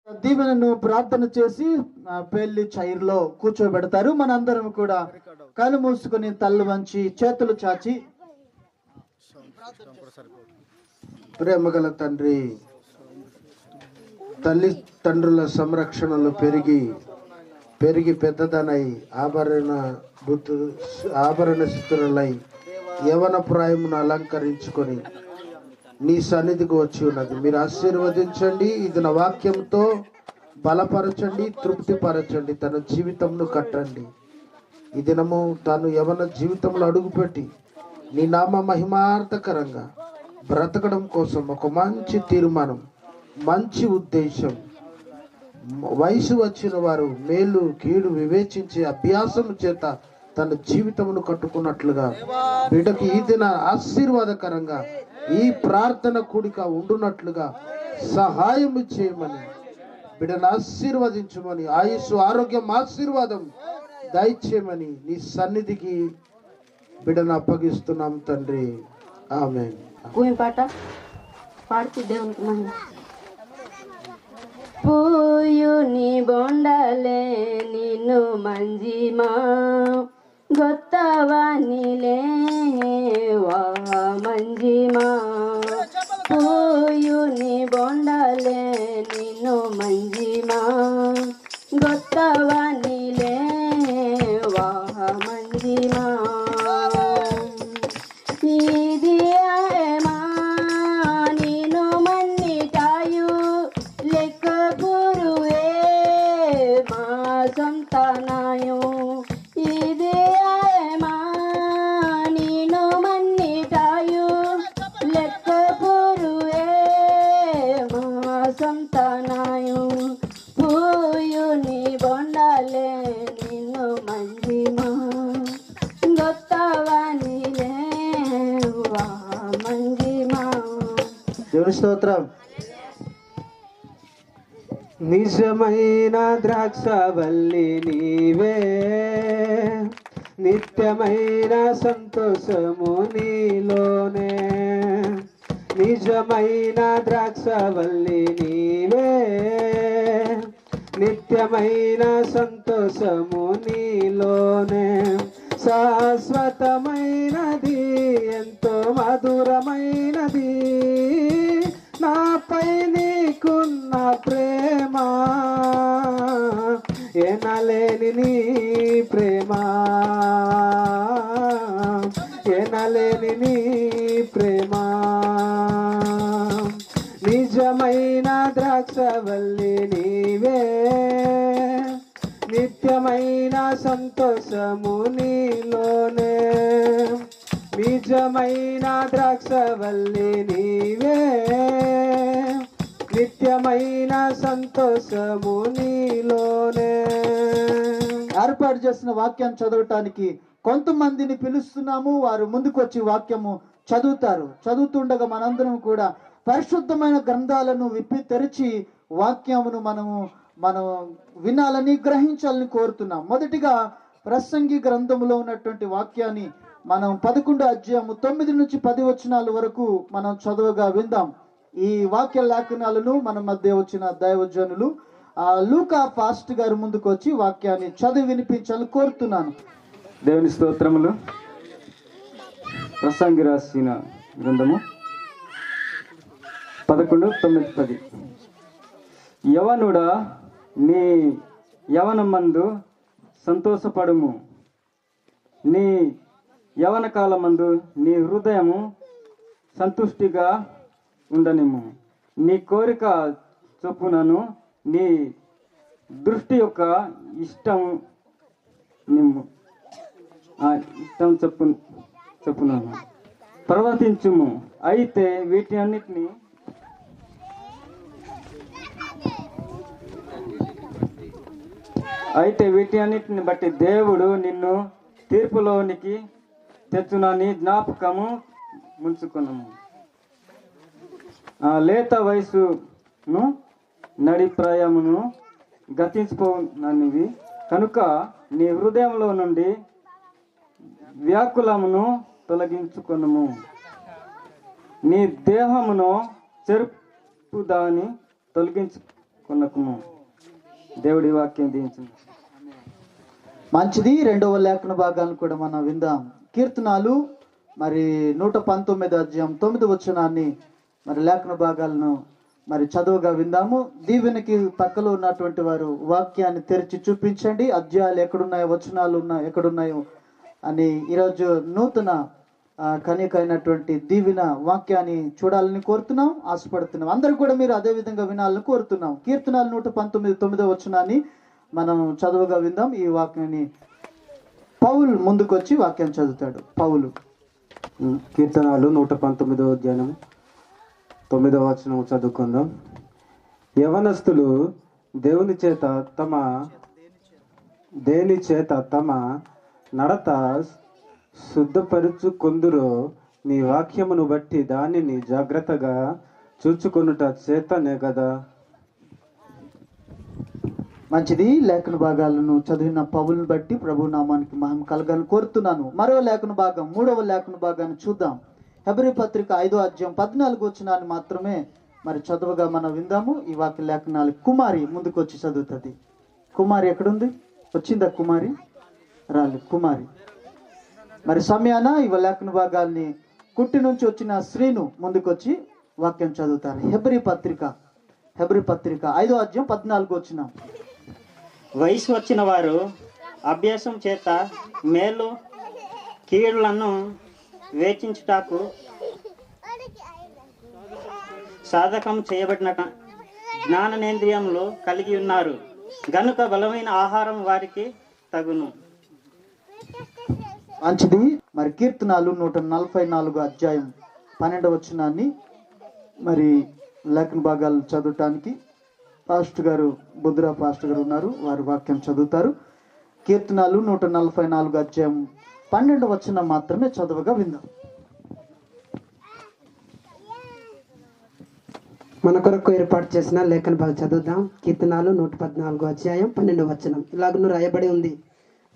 దీవెనను ప్రార్థన చేసి పెళ్లి చైర్లో కూర్చోబెడతారు. మనందరం కూడా కళ్ళు మూసుకొని తల్లు వంచి చేతులు చాచి, ప్రేమగల తండ్రి, తల్లి తండ్రుల సంరక్షణలు పెరిగి పెద్దదనై ఆభరణ స్థితులై యవన ప్రాయమును అలంకరించుకొని నీ సన్నిధికి వచ్చి ఉన్నది. మీరు ఆశీర్వదించండి. ఇది నా వాక్యంతో బలపరచండి, తృప్తిపరచండి, తన జీవితంను కట్టండి. ఈ దినము తాను యవన జీవితంలో అడుగుపెట్టి నీ నామ మహిమార్థకరంగా బ్రతకడం కోసం ఒక మంచి తీర్మానం, మంచి ఉద్దేశం, వయసు వచ్చిన వారు మేలు కీడు వివేచించే అభ్యాసం చేత తన జీవితమును కట్టుకున్నట్లుగా బిడ్డకి ఈ దిన ఆశీర్వాదకరంగా ఈ ప్రార్థన కూడిక ఉండునట్లుగా సహాయం చేయమని, బిడ్డను ఆశీర్వదించమని, ఆయుస్సు ఆరోగ్యం ఆశీర్వాదం దయచేయమని నీ సన్నిధికి బిడ్డను అప్పగిస్తున్నాం తండ్రి. ఆమేన్. పాట పాడుతూ దేవునికి మహిమ. పూయుని బొండలే నిన్ను మంజిమా గొత్తవానిలే వా మంజిమా. పూయుని బొండలే నిన్ను మంజిమా గొత్తవానిలే వా మంజిమా. దేవుని స్తోత్రం. నిజమైన ద్రాక్షవల్లి నీవే, నిత్యమైన సంతోషము నీలోనే. నిజమైన ద్రాక్షవల్లి నీవే, నిత్యమైన సంతోషము నీలోనే. శాశ్వతమైనది, ఎంతో మధురమైనది నాపై నీకున్న ప్రేమ, ఎనలేని నీ ప్రేమ, ఎనలేని నీ ప్రేమ. నిజమైన ద్రాక్షవల్లి నీవే, నిత్యమైన సంతోషము నీలోనే. నిజమైన ద్రాక్షవల్లి నీవే, నిత్యమైన సంతోషము నీలోనే. ఏర్పాటు చేసిన వాక్యాన్ని చదవటానికి కొంతమందిని పిలుస్తున్నాము. వారు ముందుకు వచ్చి వాక్యము చదువుతారు. చదువుతుండగా మనందరం కూడా పరిశుద్ధమైన గ్రంథాలను విప్పి తెరిచి వాక్యమును మనం వినాలని, గ్రహించాలని కోరుతున్నాం. మొదటిగా ప్రసంగి గ్రంథములో ఉన్నటువంటి వాక్యాన్ని మనం 11 అధ్యాయము 9 నుంచి 10 వచనాల వరకు మనం చదువుగా విందాం. ఈ వాక్య లేఖనాలను మన మధ్య వచ్చిన దైవజనులు లూకా ఫాస్ట్ గారు ముందుకు వచ్చి వాక్యాన్ని చదివి వినిపించాలని కోరుతున్నాను. దేవుని స్తోత్రములు. ప్రసంగి రాసిన గ్రంథము 11, 9, 10. యవనుడా, నీ యవనమందు సంతోషపడుము, నీ యవన కాలమందు నీ హృదయము సంతుష్టిగా ఉండనిము. నీ కోరిక చొప్పునను నీ దృష్టి యొక్క ఇష్టం చెప్పునను ప్రవర్తించుము. అయితే వీటి అన్నిటిని బట్టి దేవుడు నిన్ను తీర్పులోనికి తెచ్చునని జ్ఞాపకము ముంచుకున్నాము. లేత వయసును నడిప్రాయమును గతించిపోననివి కనుక నీ హృదయంలో నుండి వ్యాకులమును తొలగించుకొనుము. నీ దేహమును చెరుపు దాని కొనకము. దేవుడి వాక్యం దీవించింది. మంచిది. రెండవ లేఖన భాగాన్ని కూడా మనం విందాం. కీర్తనాలు మరి 119 అధ్యాయం 9 వచనాన్ని మరి లేఖన భాగాలను మరి చదువుగా విందాము. దీవెనకి పక్కలో ఉన్నటువంటి వారు వాక్యాన్ని తెరిచి చూపించండి. అధ్యాయాలు ఎక్కడున్నాయో, వచనాలు ఎక్కడున్నాయో అని ఈరోజు నూతన కనిక అయినటువంటి దీవెన వాక్యాన్ని చూడాలని కోరుతున్నాం, ఆశపడుతున్నాం. అందరూ కూడా మీరు అదే విధంగా వినాలని కోరుతున్నాం. కీర్తనాలు 119 9వ వచనాన్ని మనం చదువుగా విందాం. ఈ వాక్యాన్ని పౌలు ముందుకొచ్చి వాక్యం చదువుతాడు. పౌలు. కీర్తనాలు 119వ అధ్యాయం 9వ వచనం చదువుకుందాం. యవనస్తులు దేని చేత తమ నడత శుద్ధపరుచుకొందురో నీ వాక్యమును బట్టి దానిని జాగ్రత్తగా చూచుకొనుట చేతనే కదా. మంచిది. లేఖన భాగాలను చదివిన పౌలుని బట్టి ప్రభు నామానికి మహిమ కలగాలని కోరుతున్నాను. మరో లేఖన భాగం, 3వ లేఖన భాగాన్ని చూద్దాం. హెబ్రీ పత్రిక 5వ అధ్యాయం 14 వచనాన్ని మాత్రమే మరి చదువుగా మనం విందాము. ఈ వాక్య లేఖనాలు కుమారి ముందుకు వచ్చి చదువుతుంది. కుమారి ఎక్కడుంది? వచ్చిందా కుమారి? రాలి కుమారి. మరి సమయాన ఈ లేఖన భాగాల్ని కుట్టి నుంచి వచ్చిన శ్రీను ముందుకొచ్చి వాక్యం చదువుతారు. హెబ్రీ పత్రిక 5వ అధ్యాయం 14 వచ్చిన. వయసు వచ్చిన వారు అభ్యాసం చేత మేలు కీడులను వేచించుటకు సాధకం చేయబడిన జ్ఞాననేంద్రియములు కలిగి ఉన్నారు గనుక బలమైన ఆహారం వారికి తగును. మంచిది. మరి కీర్తనాలు 144 అధ్యాయం 12వ వచనాన్ని మరి లేఖన భాగాలు చదవటానికి పాస్టర్ గారు, బుద్రా పాస్టర్ గారు ఉన్నారు. వారు వాక్యం చదువుతారు. కీర్తనాలు 144 అధ్యాయం 12వ వచనం మాత్రమే చదువుగా విందాం. మన కొరకు ఏర్పాటు చేసిన లేఖన భాగం చదువుదాం. కీర్తనాలు 114 అధ్యాయం 12వ వచనం ఇలాగను రాయబడి ఉంది.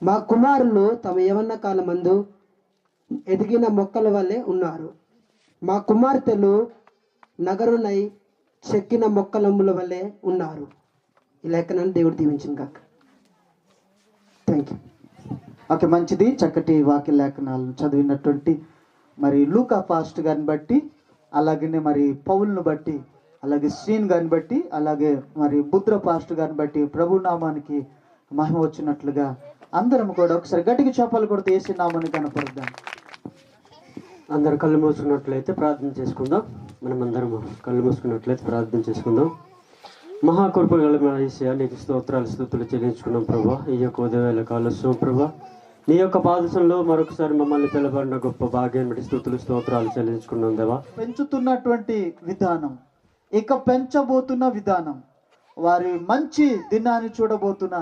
మా కుమారులు తమ యవన కాలమందు ఎదిగిన మొక్కల వలె ఉన్నారు. మా కుమార్తెలు నగరునై చెక్కిన మొక్కలమ్ముల వలె ఉన్నారు. ఈ లేఖనాన్ని దేవుడు దీవించిన కాక. Thank you. ఓకే, మంచిది. చక్కటి వాక్య లేఖనాలను చదివినటువంటి మరి లూకా పాస్ట్ గారిని బట్టి, అలాగనే మరి పౌల్ను బట్టి, అలాగే శ్రీన్ గారిని బట్టి, అలాగే మరి బుద్ర పాస్ట్ గారిని బట్టి ప్రభు నామానికి మహిమ వచ్చినట్లుగా అందరం కూడా ఒకసారి గట్టిగా చెప్పాలి కొడితే ఏసీ నామాన్ని కనపరుద్దాం. అందరు కళ్ళు మూసుకున్నట్లయితే ప్రార్థన చేసుకుందాం. మనం అందరం కళ్ళు మూసుకున్నట్లయితే ప్రార్థన చేసుకుందాం. మహాకృప గల యేసయ్యా, నీకు స్తోత్రాలు స్తుతులు చెల్లించుకున్నాం ప్రభా. ఈ యొక్క ఉదయవేళ కాలస్వం ప్రభా, నీ యొక్క పాదశంలో మరొకసారి మమ్మల్ని పిలబడిన గొప్ప భాగ్యం బట్టి స్తుతులు స్తోత్రాలు చెల్లించుకున్నాం దేవా. పెంచుతున్నటువంటి విధానం, ఇక పెంచబోతున్న విధానం, వారి మంచి దినాన్ని చూడబోతున్న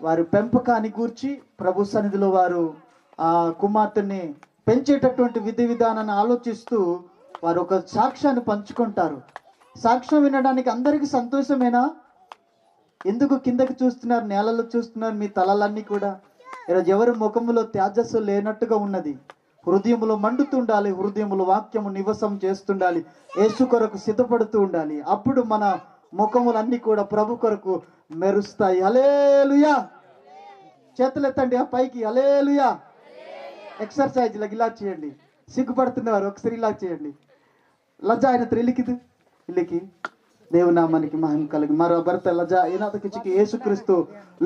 వారి పెంపకాన్ని గూర్చి ప్రభు సన్నిధిలో వారు ఆ కుమార్తెని పెంచేటటువంటి విధి విధానాన్ని ఆలోచిస్తూ వారు ఒక సాక్ష్యాన్ని పంచుకుంటారు. సాక్ష్యం వినడానికి అందరికీ సంతోషమేనా? ఎందుకు కిందకి చూస్తున్నారు, నేలలో చూస్తున్నారు మీ తలలన్నీ కూడా? ఈరోజు ఎవరి ముఖములో తేజస్సు లేనట్టుగా ఉన్నది. హృదయములో మండుతుండాలి, హృదయములో వాక్యము నివసం చేస్తుండాలి, యేసు కొరకు సిద్ధపడుతూ ఉండాలి. అప్పుడు మన ముఖములన్నీ కూడా ప్రభు కొరకు మెరుస్తాయి. హల్లెలూయా. చేతులెత్తండి ఆ పైకి. హల్లెలూయా. ఎక్సర్సైజ్ ఇలా చేయండి. సిగ్గుపడుతున్నవారు ఒకసారి ఇలా చేయండి. లజ్జా ఆయన ఇలికిదు ఇలికి ದೇವನಾಮನಿಗೆ ಮಹಿಮೆ ಕಲಗಿ ಮರ ಬರ್ತಾ ಲಜಾ ಏನಾದಕ್ಕೆ ಚಿಕ್ಕಿ ಯೇಸು ಕ್ರಿಸ್ತು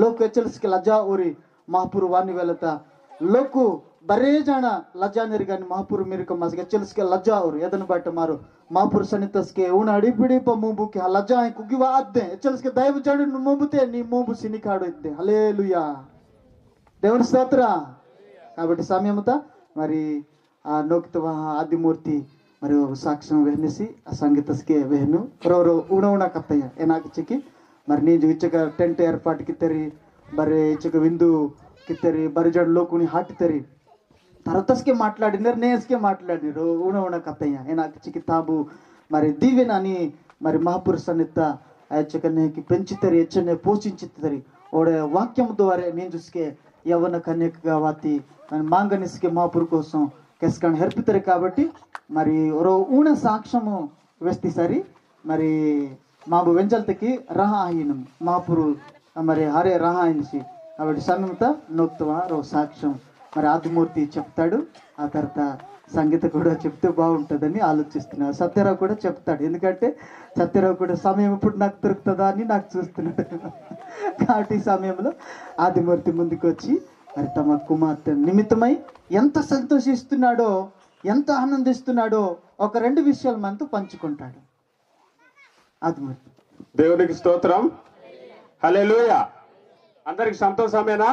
ಲೋಕ ಎಚ್ಚಲಿಸಿಕೆ ಲಜಾ ಓರಿ ಮಹಾಪುರು ವಾನಿ ವೇಲತ ಲೋಕು ಬರೇ ಜಾಣ ಲಜಾ ನಿರಿಗಾನಿ ಮಹಾಪುರು ಮಿರಿಕ ಮಾಸಿಗೆ ಎಚ್ಚಲಿಸಿಕೆ ಲಜಾ ಅವರು ಎದನ್ನು ಬಾಟ ಮಾರು ಮಹಾಪುರು ಸನಿತಸ್ಕೆ ಉಣ ಅಡಿ ಬಿಡಿಪ ಮೂಬುಕ್ಕೆ ಆ ಲಜಾ ಕುಗ್ಗಿವ ಆದ್ದೆ ಎಚ್ಚಲಿಸಿಕೆ ದೈವ ಜಾಡಿ ಮೂಬುತೆ నీ మూబు సినికాడు ఇద్దే. హల్లెలూయా. దేవుని స్తోత్ర. కాబట్టి సమయముత మరి ಆ ನೋಕ್ತವ ಆದಿಮೂರ್ತಿ మరి ಸಾಕ್ಷ್ಯ ವೆಹನಿಸಿ ಆ ಸಂಗೀತಸ್ಗೆ ವೆಹನು ರೋ ಉಣ ಕತ್ತಯ್ಯ ಏನಾಗಿ ಚಿಕ್ಕಿ మరి ನೀಜು ಇಚ್ಚಕ ಟೆಂಟ್ ಏರ್ಪಾಟ್ ಕಿತ್ತರಿ ಬರೀ ಇಚ್ಚಕ విందు కిత్తరి బరి జడలోకుని హాటితరి తరతస్కే మాట్లాడినారు నేస్కే మాట్లాడినారు ఉణ కత్తయ్య ఏనాకి చిక్కి తాబు మరి దీవెన అని మరి మహాపురుషనిత్త ఆయచ్చకనేకి పెంచితరి ఎచ్చనే పోషించితరి ఓడే వాక్యం ద్వారా నేను చూసుకే యవన కన్యకగా వాతి మాంగనిస్కే మహాపురు కోసం ಕೆಸ್ಕೊಂಡು ಹೆರ್ಪಿತಾರೆ కాబట్టి మరి ఊన సాక్ష్యము వేస్తే సరి మరి మాబు వెంಚಲ್ತಕಿ ರಹಾಹಿನಂ ಮಾಪುರು మరి హరే రహాయిన్సి ఆవిడ సమయంత నొక్తవా రో సాక్ష్యం మరి ఆదిమూర్తి చెప్తాడు. ఆ తర్వాత సంగీత కూడా చెప్తే బాగుంటుందని ఆలోచిస్తున్నాడు. సత్యరావు కూడా చెప్తాడు, ఎందుకంటే సత్యరావు కూడా సమయం ఎప్పుడు నాకు దొరుకుతుందా అని నాకు చూస్తున్నాడు. కాబట్టి ఈ సమయంలో ఆదిమూర్తి ముందుకు వచ్చి మరి తమ కుమార్తె నిమిత్తమై ఎంత సంతోషిస్తున్నాడో, ఎంత ఆనందిస్తున్నాడో ఒక 2 విషయాలు మనతో పంచుకుంటాడు ఆదిమూర్తి. దేవునికి స్తోత్రం. హల్లెలూయా. అందరికి సంతోషమేనా?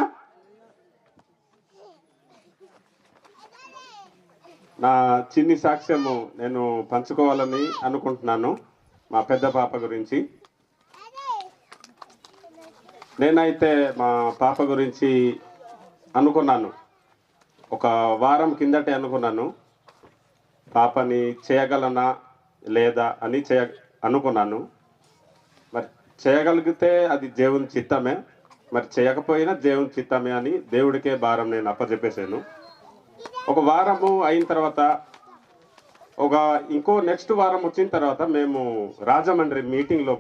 నా చిన్ని సాక్ష్యము నేను పంచుకోవాలని అనుకుంటున్నాను మా పెద్ద పాప గురించి. నేనైతే మా పాప గురించి అనుకున్నాను, ఒక వారం కిందటే అనుకున్నాను, పాపని చేయగలనా లేదా అని అనుకున్నాను. మరి చేయగలిగితే అది దేవుని చిత్తమే, మరి చేయకపోయినా దేవుని చిత్తమే అని దేవుడికే భారం నేను అప్పచెప్పేశాను. ఒక వారము అయిన తర్వాత ఇంకో నెక్స్ట్ వారం వచ్చిన తర్వాత మేము రాజమండ్రి మీటింగ్లో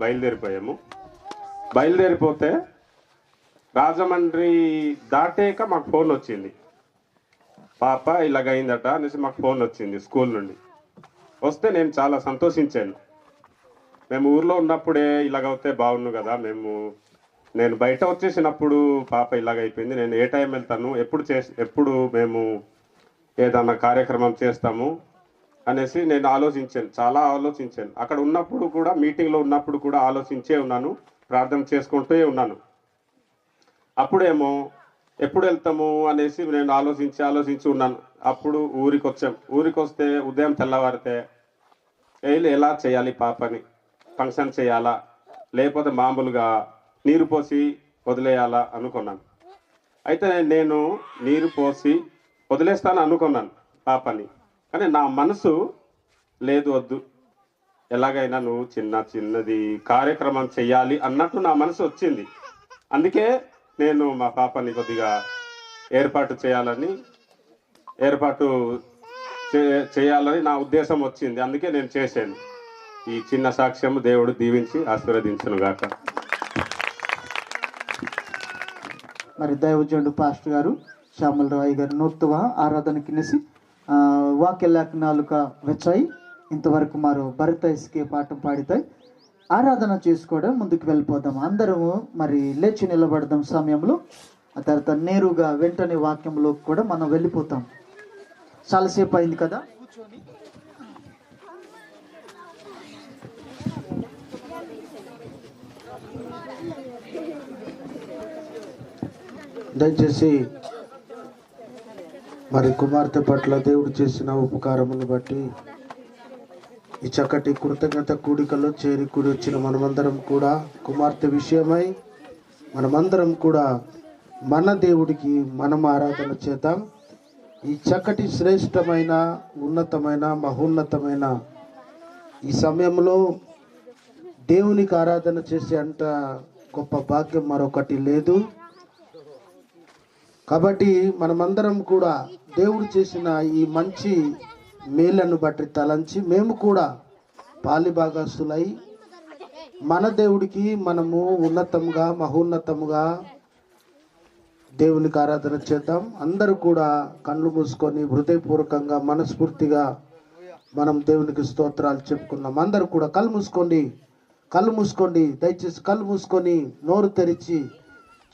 బయలుదేరిపోతే రాజమండ్రి దాటాక మాకు ఫోన్ వచ్చింది, పాప ఇలాగైందట అనేసి మాకు ఫోన్ వచ్చింది స్కూల్ నుండి. వస్తే నేను చాలా సంతోషించాను. మేము ఊర్లో ఉన్నప్పుడే ఇలాగైతే బాగుండు కదా, నేను బయట వచ్చేసినప్పుడు పాప ఇలాగైపోయింది, నేను ఏ టైం వెళ్తాను, ఎప్పుడు మేము ఏదన్నా కార్యక్రమం చేస్తాము అనేసి నేను చాలా ఆలోచించాను. అక్కడ ఉన్నప్పుడు కూడా, మీటింగ్లో ఉన్నప్పుడు కూడా ఆలోచించే ఉన్నాను, ప్రార్థన చేసుకుంటూ ఉన్నాను. అప్పుడేమో ఎప్పుడు వెళ్తాము అనేసి నేను ఆలోచించి ఉన్నాను. అప్పుడు ఊరికి వస్తే ఉదయం తెల్లవారితే ఎలా చేయాలి, పాపని ఫంక్షన్ చేయాలా లేకపోతే మామూలుగా నీరు పోసి వదిలేయాలా అనుకున్నాను. అయితే నేను నీరు పోసి వదిలేస్తాను అనుకున్నాను పాపని, కానీ నా మనసు లేదు, వద్దు, ఎలాగైనా నువ్వు చిన్నది కార్యక్రమం చెయ్యాలి అన్నట్టు నా మనసు వచ్చింది. అందుకే నేను మా పాపని కొద్దిగా ఏర్పాటు చేయాలని నా ఉద్దేశం వచ్చింది. అందుకే నేను చేశాను. ఈ చిన్న సాక్ష్యం దేవుడు దీవించి ఆశీర్వదించును గాక. మరి దైవజనుడు పాస్టర్ గారు శ్యామలరావు గారు నూర్తువ ఆరాధన కినేసి వాక్య లేఖనాలుక వచ్చాయి. ఇంతవరకు మారు భరత ఇసుకే పాఠం పాడితాయి. ఆరాధన చేసుకోవడం ముందుకు వెళ్ళిపోదాం. అందరము మరి లేచి నిలబడదాం సమయంలో. ఆ తర్వాత నేరుగా వెంటనే వాక్యంలో కూడా మనం వెళ్ళిపోతాం. చాలాసేపు అయింది కదా, కూర్చొని దయచేసి మరి కుమార్తె పట్ల దేవుడు చేసిన ఉపకారమును బట్టి ఈ చక్కటి కృతజ్ఞత కూడికలో కూడి వచ్చిన మనమందరం కూడా కుమార్తె విషయమై మనమందరం కూడా మన దేవుడికి మనం ఆరాధన చేద్దాం. ఈ చక్కటి శ్రేష్టమైన ఉన్నతమైన మహోన్నతమైన ఈ సమయంలో దేవునికి ఆరాధన చేసే అంత గొప్ప భాగ్యం మరొకటి లేదు. కాబట్టి మనమందరం కూడా దేవుడు చేసిన ఈ మంచి మేలను బట్టి తలంచి మేము కూడా పాలిభాగస్తులై మన దేవుడికి మనము ఉన్నతంగా మహోన్నతముగా దేవునికి ఆరాధన చేద్దాం. అందరూ కూడా కళ్ళు మూసుకొని హృదయపూర్వకంగా మనస్ఫూర్తిగా మనం దేవునికి స్తోత్రాలు చెప్పుకున్నాం. అందరూ కూడా కళ్ళు మూసుకోండి, దయచేసి కళ్ళు మూసుకొని నోరు తెరిచి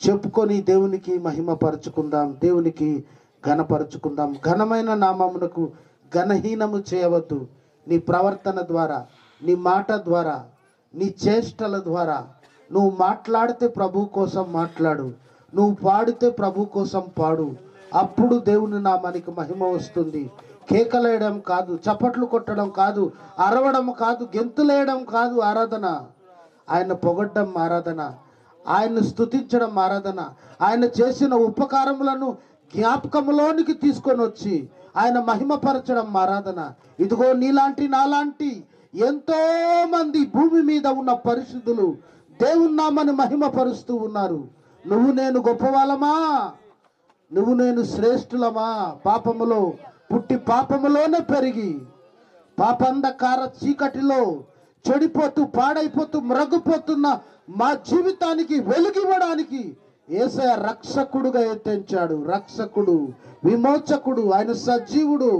చెప్పుకొని దేవునికి మహిమపరచుకుందాం, దేవునికి ఘనపరచుకుందాం. ఘనమైన నామమునకు ఘనహీనము చేయవద్దు. నీ ప్రవర్తన ద్వారా, నీ మాట ద్వారా, నీ చేష్టల ద్వారా నువ్వు మాట్లాడితే ప్రభు కోసం మాట్లాడు, నువ్వు పాడితే ప్రభు కోసం పాడు. అప్పుడు దేవుని నామానికి మహిమ వస్తుంది. కేకలేయడం కాదు, చప్పట్లు కొట్టడం కాదు, అరవడం కాదు, గెంతులేయడం కాదు ఆరాధన. ఆయన పొగడ్డం ఆరాధన, ఆయన్ను స్తుతించడం ఆరాధన, ఆయన చేసిన ఉపకారములను జ్ఞాపకంలోనికి తీసుకొని వచ్చి ఆయన మహిమపరచడం ఆరాధన. ఇదిగో నీలాంటి నాలాంటి ఎంతో మంది భూమి మీద ఉన్న పరిశుద్ధులు దేవుని నామాన్ని మహిమపరుస్తూ ఉన్నారు. నువ్వు నేను గొప్పవాళ్ళమా? నువ్వు నేను శ్రేష్ఠులమా? పాపములో పుట్టి పాపములోనే పెరిగి పాపంధకార చీకటిలో చెడిపోతూ పాడైపోతూ మ్రగ్గిపోతున్న మా జీవితానికి వెలుగివ్వడానికి యేసయ్య రక్షకుడుగా ఎత్తించాడు. రక్షకుడు, విమోచకుడు, ఆయన సజీవుడు,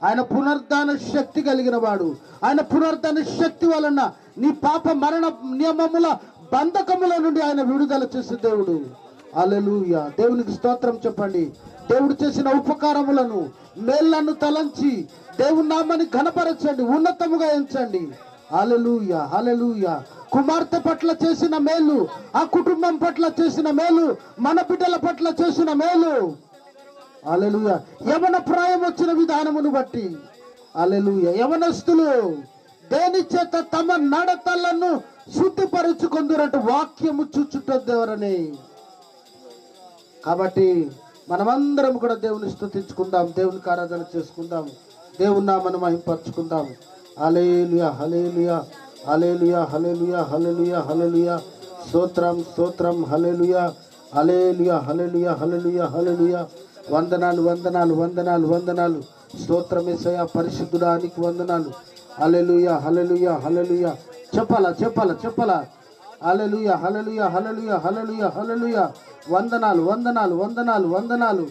ఆయన పునరుద్ధాన శక్తి కలిగిన వాడు. ఆయన పునరుద్ధాన శక్తి వలన నీ పాప మరణ నియమముల బంధకముల నుండి ఆయన విడుదల చేసే దేవుడు. హల్లెలూయా. దేవునికి స్తోత్రం చెప్పండి. దేవుడు చేసిన ఉపకారములను, మేళ్లను తలంచి దేవుని నామాన్ని ఘనపరచండి, ఉన్నతముగా ఎంచండి. హల్లెలూయా, హల్లెలూయా. కుమార్తె పట్ల చేసిన మేలు, ఆ కుటుంబం పట్ల చేసిన మేలు, మన బిడ్డల పట్ల చేసిన మేలు. హల్లెలూయా. యవన ప్రాయం వచ్చిన విధానమును బట్టి హల్లెలూయా. యవనస్తులు దేని చేత తమ నడతలను శుద్ధిపరుచుకుందురంటూ వాక్యము చూచుట ద్వారానే. కాబట్టి మనమందరం కూడా దేవుని స్తుతించుకుందాం, దేవునికి ఆరాధన చేసుకుందాం, దేవుని నామమును మహిమపరచుకుందాం. హల్లెలూయా, హల్లెలూయా, హల్లెలూయా, హల్లెలూయా, హల్లెలూయా, హల్లెలూయా. స్తోత్రం, స్తోత్రం. హల్లెలూయా, హల్లెలూయా, హల్లెలూయా, హల్లెలూయా, హల్లెలూయా. వందనాలు, వందనాలు, వందనాలు, వందనాలు. స్తోత్రం యేసయ్యా, పరిశుద్ధుడానికి వందనాలు. హల్లెలూయా, హల్లెలూయా, హల్లెలూయా. చెప్పాలా, చెప్పాలా, చెప్పాలా. హల్లెలూయా, హల్లెలూయా, హల్లెలూయా, హల్లెలూయా, హల్లెలూయా. వందనాలు, వందనాలు, వందనాలు, వందనాలు.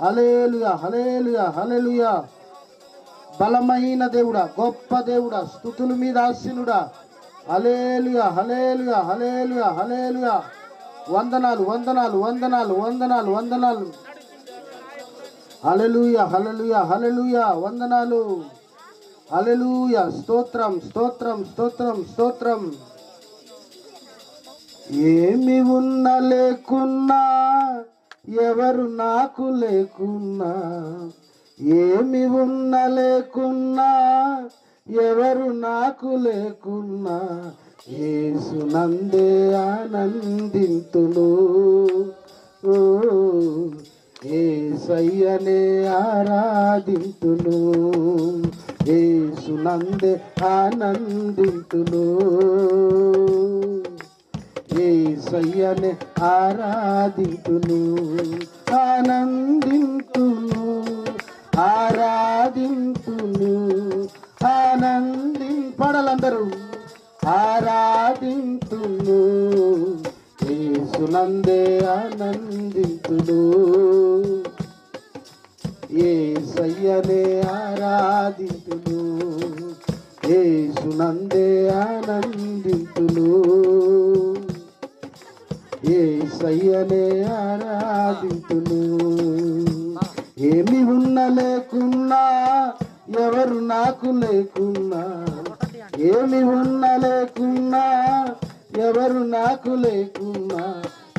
హల్లెలూయా, హల్లెలూయా, హల్లెలూయా. బలమైన దేవుడా, గొప్ప దేవుడా, స్తుతుల మీద ఆసీనుడా. హల్లెలూయా, హల్లెలూయా, హల్లెలూయా, హల్లెలూయా. వందనాలు, వందనాలు, వందనాలు, వందనాలు, వందనాలు. హల్లెలూయా, హల్లెలూయా, హల్లెలూయా. వందనాలు. హల్లెలూయా. స్తోత్రం, స్తోత్రం, స్తోత్రం, స్తోత్రం. ఏమి ఉన్నా లేకున్నా, ఎవరు నాకు లేకున్నా, ఏమి ఉన్నా లేకున్నా, ఎవరు నాకు లేకున్నా, యేసునందే ఆనందింతును. ఓ యేసయ్యనే ఆరాధింతును, యేసునందే ఆనందింతును, యేసయ్యనే ఆరాధింతును, ఆనందింతును, ఆరాధింతును, పాడాలందరూ. ఆరాధింతును, యేసునందే ఆనందింతును, యేసయ్యనే ఆరాధింతును, యేసునందే ఆనందింతును, యేసయ్యనే ఆరాధింతును. ఏమి ఉన్నా లేకున్నా, ఎవరు నాకు లేకున్నా, ఏమి ఉన్నా లేకున్నా, ఎవరు నాకు లేకున్నా,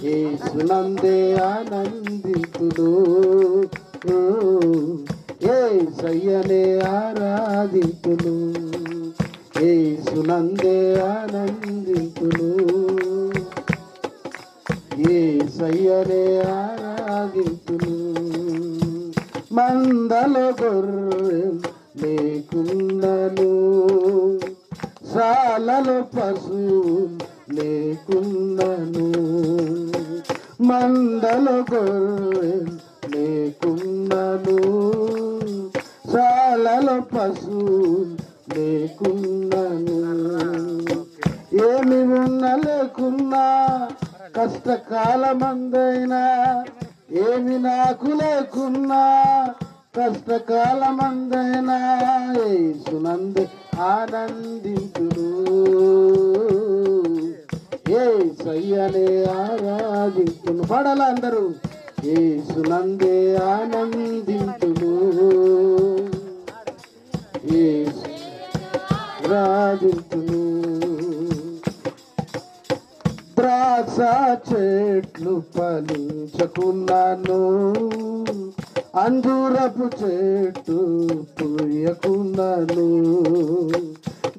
యేసునందే ఆనందింతును, యేసయ్యనే ఆరాధింతును, యేసునందే ఆనందింతును, యేసయ్యనే ఆరాధింతును. మందలో గొర్రె లేకున్నను, సాలలో పశువు లేకున్నను, మందలో గొర్రె లేకున్నను, సాలలో పశువు లేకున్నను, ఏమి ఉన్నా లేకున్నా, కష్టకాలమందైనా, ఏమి నాకు లేకున్నా, కష్టకాలమందైనా, యేసునందే ఆనందింతును, యేసయ్యనే ఆరాధింతును. పాడాల అందరూ. యేసునందే ఆనందింతును, యేసు ఆరాధింతును. ద్రాక్ష చెట్లు ఫలించకున్నాను, అంజూరపు చెట్టు పూయకున్నాను,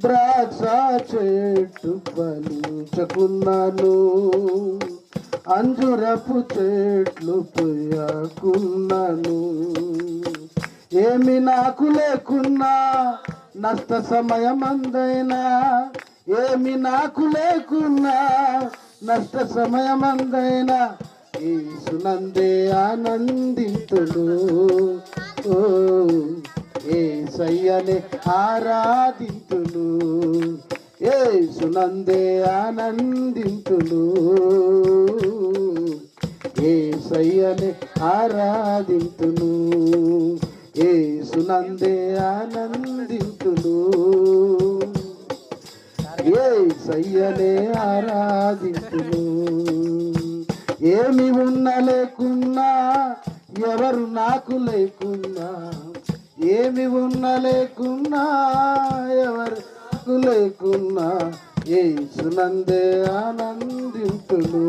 ద్రాక్ష చెట్టు ఫలించకున్నాను, అంజూరపు చెట్లు పూయకున్నాను, ఏమి నాకు లేకున్నా, నష్ట సమయమందైనా, ఏమి నాకు లేకున్నా, నష్ట సమయమందైనా, యేసునందే ఆనందింతును, యేసయ్యనే ఆరాధింతును, యేసునందే ఆనందింతును, యేసయ్యనే ఆరాధింతును, యేసునందే ఆనందింతును, యేసయ్యనే ఆరాధింతును. ఏమి ఉన్నా లేకున్నా, ఎవరు నాకు లేకున్నా, ఏమి ఉన్నా లేకున్నా, ఎవరు నాకు లేకున్నా, యేసునందే ఆనందింతును,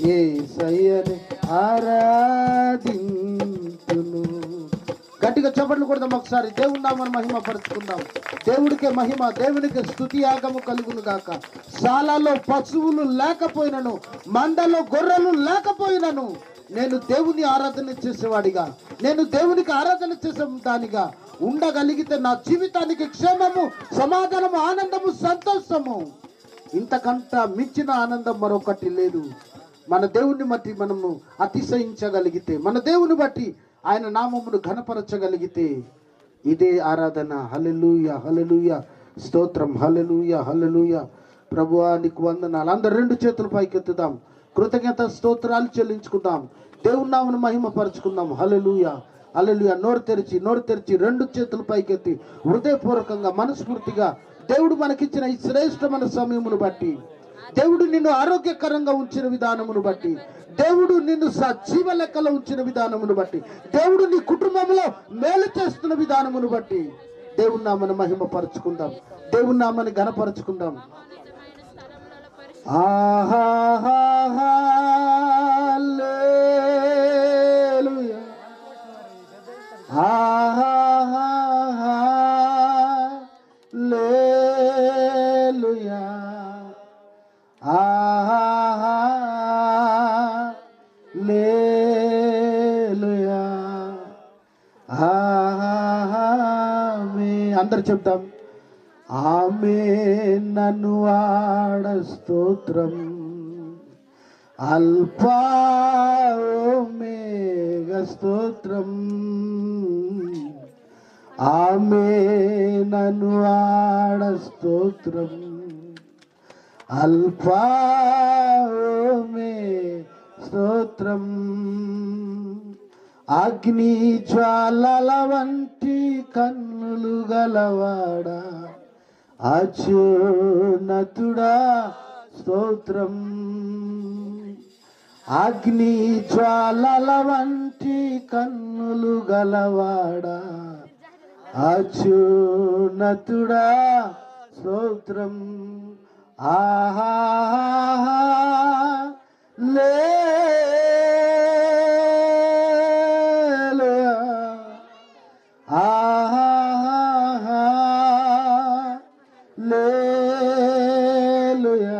యేసయ్యనే ఆరాధింతును. గట్టిగా చప్పట్లు కొడదాం ఒకసారి. దేవుని నామమును మహిమ పరుచుకుందాం. దేవుడికే మహిమ, దేవునికి స్తుతి యాగము కలుగును గాక. శాలలో పశువులు లేకపోయినను, మందలో గొర్రెలు లేకపోయినను, నేను దేవుని ఆరాధన చేసేవాడిగా, నేను దేవునికి ఆరాధన చేసే దానిగా ఉండగలిగితే నా జీవితానికి క్షేమము, సమాధానము, ఆనందము, సంతోషము, ఇంతకంట మించిన ఆనందం మరొకటి లేదు. మన దేవుని బట్టి మనము అతిశయించగలిగితే, మన దేవుని బట్టి ఆయన నామమును ఘనపరచగలిగితే ఇదే ఆరాధన. హల్లెలూయా, హల్లెలూయా, స్తోత్రం, హల్లెలూయా, హల్లెలూయా. ప్రభువా నీకు వందనాలు. అందరు రెండు చేతులు పైకెత్తుదాం, కృతజ్ఞత స్తోత్రాలు చెల్లించుకుందాం, దేవుని నామమును మహిమ పరుచుకుందాం. హల్లెలూయా, హల్లెలూయా. నోరు తెరిచి రెండు చేతులు పైకెత్తి హృదయపూర్వకంగా మనస్ఫూర్తిగా దేవుడు మనకిచ్చిన ఈ శ్రేష్టమైన సమయమును బట్టి, దేవుడు నిన్ను ఆరోగ్యకరంగా ఉంచిన విధానమును బట్టి, దేవుడు నిన్ను సజీవ లెక్కలో ఉంచిన విధానమును బట్టి, దేవుడు నీ కుటుంబంలో మేలు చేస్తున్న విధానమును బట్టి దేవుని నామను మహిమ పరుచుకుందాం, దేవుని నామని ఘనపరుచుకుందాం. హల్లెలూయా, హల్లెలూయా, హల్లెలూయా, ఆమేన్. అందరు చెప్తాం. ఆమేన్. నన్ను ఆడ స్తోత్రం, అల్ఫా ఓమేగా స్తోత్రం, ఆమేన్. నన్ను ఆడ స్తోత్రం, అల్ఫా ఓమేగా స్తోత్రం. అగ్ని జ్వాలల వంటి కన్నులు గలవాడా, అత్యున్నతుడా స్తోత్రం. అగ్ని జ్వాలల వంటి కన్నులు గలవాడా, అత్యున్నతుడా స్తోత్రం. ఆహా లేలుయా, ఆహా లేలుయా,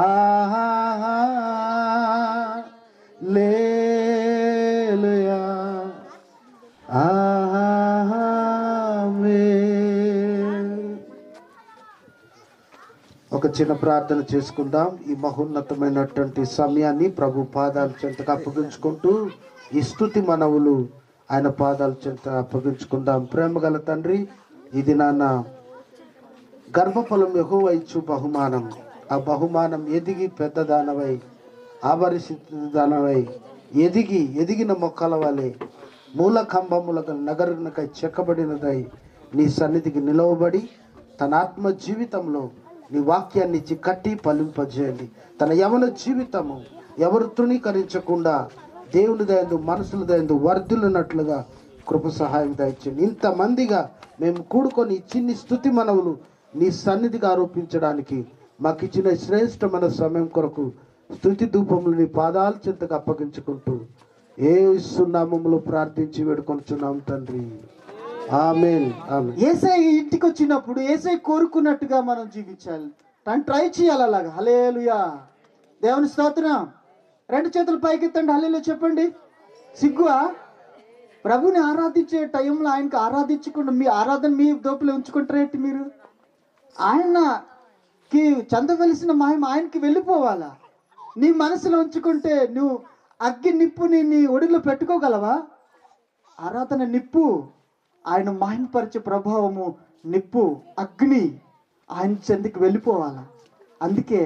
ఆహా లేలుయా, ఆమేన్. ఒక చిన్న ప్రార్థన చేసుకుందాం. ఈ మహోన్నతమైనటువంటి సమయాన్ని ప్రభు పాదాల చెంతకు అప్పగించుకుంటూ ఈ స్తుతి మనవులు ఆయన పాదాల చెంత అప్పగించుకుందాం. ప్రేమగల తండ్రి, ఇది నాన్న గర్భఫలం యెహోవా ఇచ్చు బహుమానం. ఆ బహుమానం ఎదిగి పెద్దదానవై, ఆభరిసిదానవై, ఎదిగిన మొక్కల వలె మూల కంబములకు నగరునకై చెక్కబడినదై నీ సన్నిధికి నిలవబడి తన ఆత్మ జీవితంలో నీ వాక్యాన్ని ఇచ్చి కట్టి ఫలింపజేయండి. తన యవన జీవితము ఎవరు తృణీకరించకుండా దేవుని దయందు, మనసుల దయందు వర్ధిల్లునట్లుగా కృప సహాయం దయచేయండి. ఇంతమందిగా మేము కూడుకొని చిన్ని స్తుతి మనవులు నీ సన్నిధికి ఆరోపించడానికి మాకు ఇచ్చిన శ్రేష్టమైన సమయం కొరకు స్తుతి ధూపములు నీ పాదాల చెంతకు అప్పగించుకుంటూ యేసు నామములో ప్రార్థించి వేడుకొనుచున్నాం తండ్రి. ఆమేన్, ఆమేన్. ఏసై ఇంటికి వచ్చినప్పుడు ఏసై కోరుకున్నట్టుగా మనం జీవించాలి. తను ట్రై చేయాలి అలాగా. హల్లెలూయా, దేవుని స్తోత్రం. రెండు చేతులు పైకెత్తండి, హల్లెలూయా చెప్పండి. సిగ్గువా? ప్రభుని ఆరాధించే టైంలో ఆయనకి ఆరాధించకుండా మీ ఆరాధన మీ దోపులో ఉంచుకుంటారేంటి మీరు? ఆయనకి చెందవలసిన మహిమ ఆయనకి వెళ్ళిపోవాలా? నీ మనసులో ఉంచుకుంటే నువ్వు అగ్గి నిప్పుని నీ ఒడిలో పెట్టుకోగలవా? ఆరాధన నిప్పు ఆయన మహిమపరిచే ప్రభావము నిప్పు, అగ్ని ఆయన చెందికి వెళ్ళిపోవాలా. అందుకే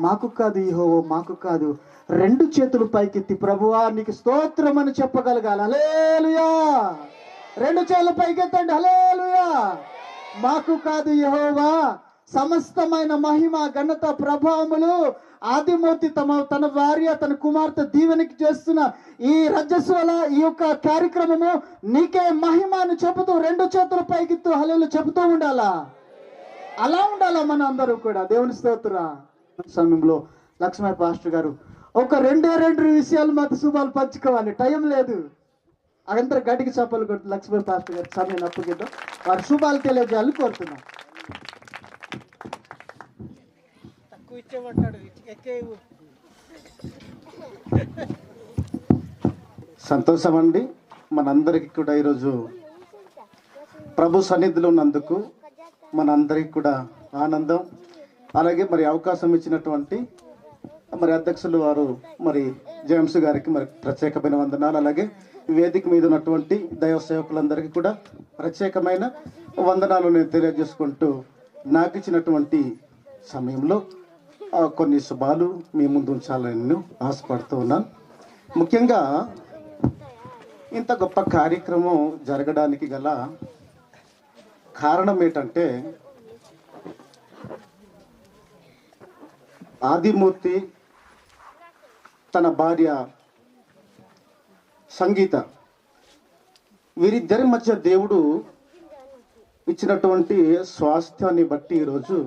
మాకు కాదు యెహోవా, మాకు కాదు, 2 చేతులు పైకెత్తి ప్రభువా నీకు స్తోత్రం అని చెప్పగలగాలి. హల్లెలూయా. 2 చేతులు పైకెత్తండి. హల్లెలూయా. మాకు కాదు యెహోవా, సమస్తమైన మహిమ, ఘనత, ప్రభావములు ఆదిమూర్తి తన భార్య, తన కుమార్తె దీవెనకి చేస్తున్న ఈ రజస్వల ఈ యొక్క కార్యక్రమము నీకే మహిమ అని చెబుతూ 2 చేతుల పైకెత్తు హల్లెలూయా చెబుతూ ఉండాలా. అలా ఉండాలా మన అందరూ కూడా. దేవుని స్తోత్ర సమయంలో లక్ష్మీ పాస్టర్ గారు ఒక 2 విషయాలు మాకు శుభాలు పంచుకోవాలి, టైం లేదు. అదంతా గడికి చప్పలు కొట్టి లక్ష్మీ పాస్టర్ గారు సమయం అప్పగిద్దాం, వారి శుభాలు తెలియజేయాలని కోరుతున్నాం. సంతోషం అండి. మనందరికీ కూడా ఈరోజు ప్రభు సన్నిధిలో ఉన్నందుకు మనందరికీ కూడా ఆనందం. అలాగే మరి అవకాశం ఇచ్చినటువంటి మరి అధ్యక్షులు వారు మరి జేమ్స్ గారికి మరి ప్రత్యేకమైన వందనాలు. అలాగే వేదిక మీద ఉన్నటువంటి దైవ సేవకులందరికీ కూడా ప్రత్యేకమైన వందనాలు నేను తెలియజేసుకుంటూ నాకు ఇచ్చినటువంటి సమయంలో కొన్ని శుభాలు మీ ముందు ఉంచాలని నేను ఆశపడుతూ ఉన్నాను. ముఖ్యంగా ఇంత గొప్ప కార్యక్రమం జరగడానికి గల కారణం ఏంటంటే ఆదిమూర్తి తన భార్య సంగీత వీరిద్దరి మధ్య దేవుడు ఇచ్చినటువంటి స్వాస్థ్యాన్ని బట్టి ఈరోజు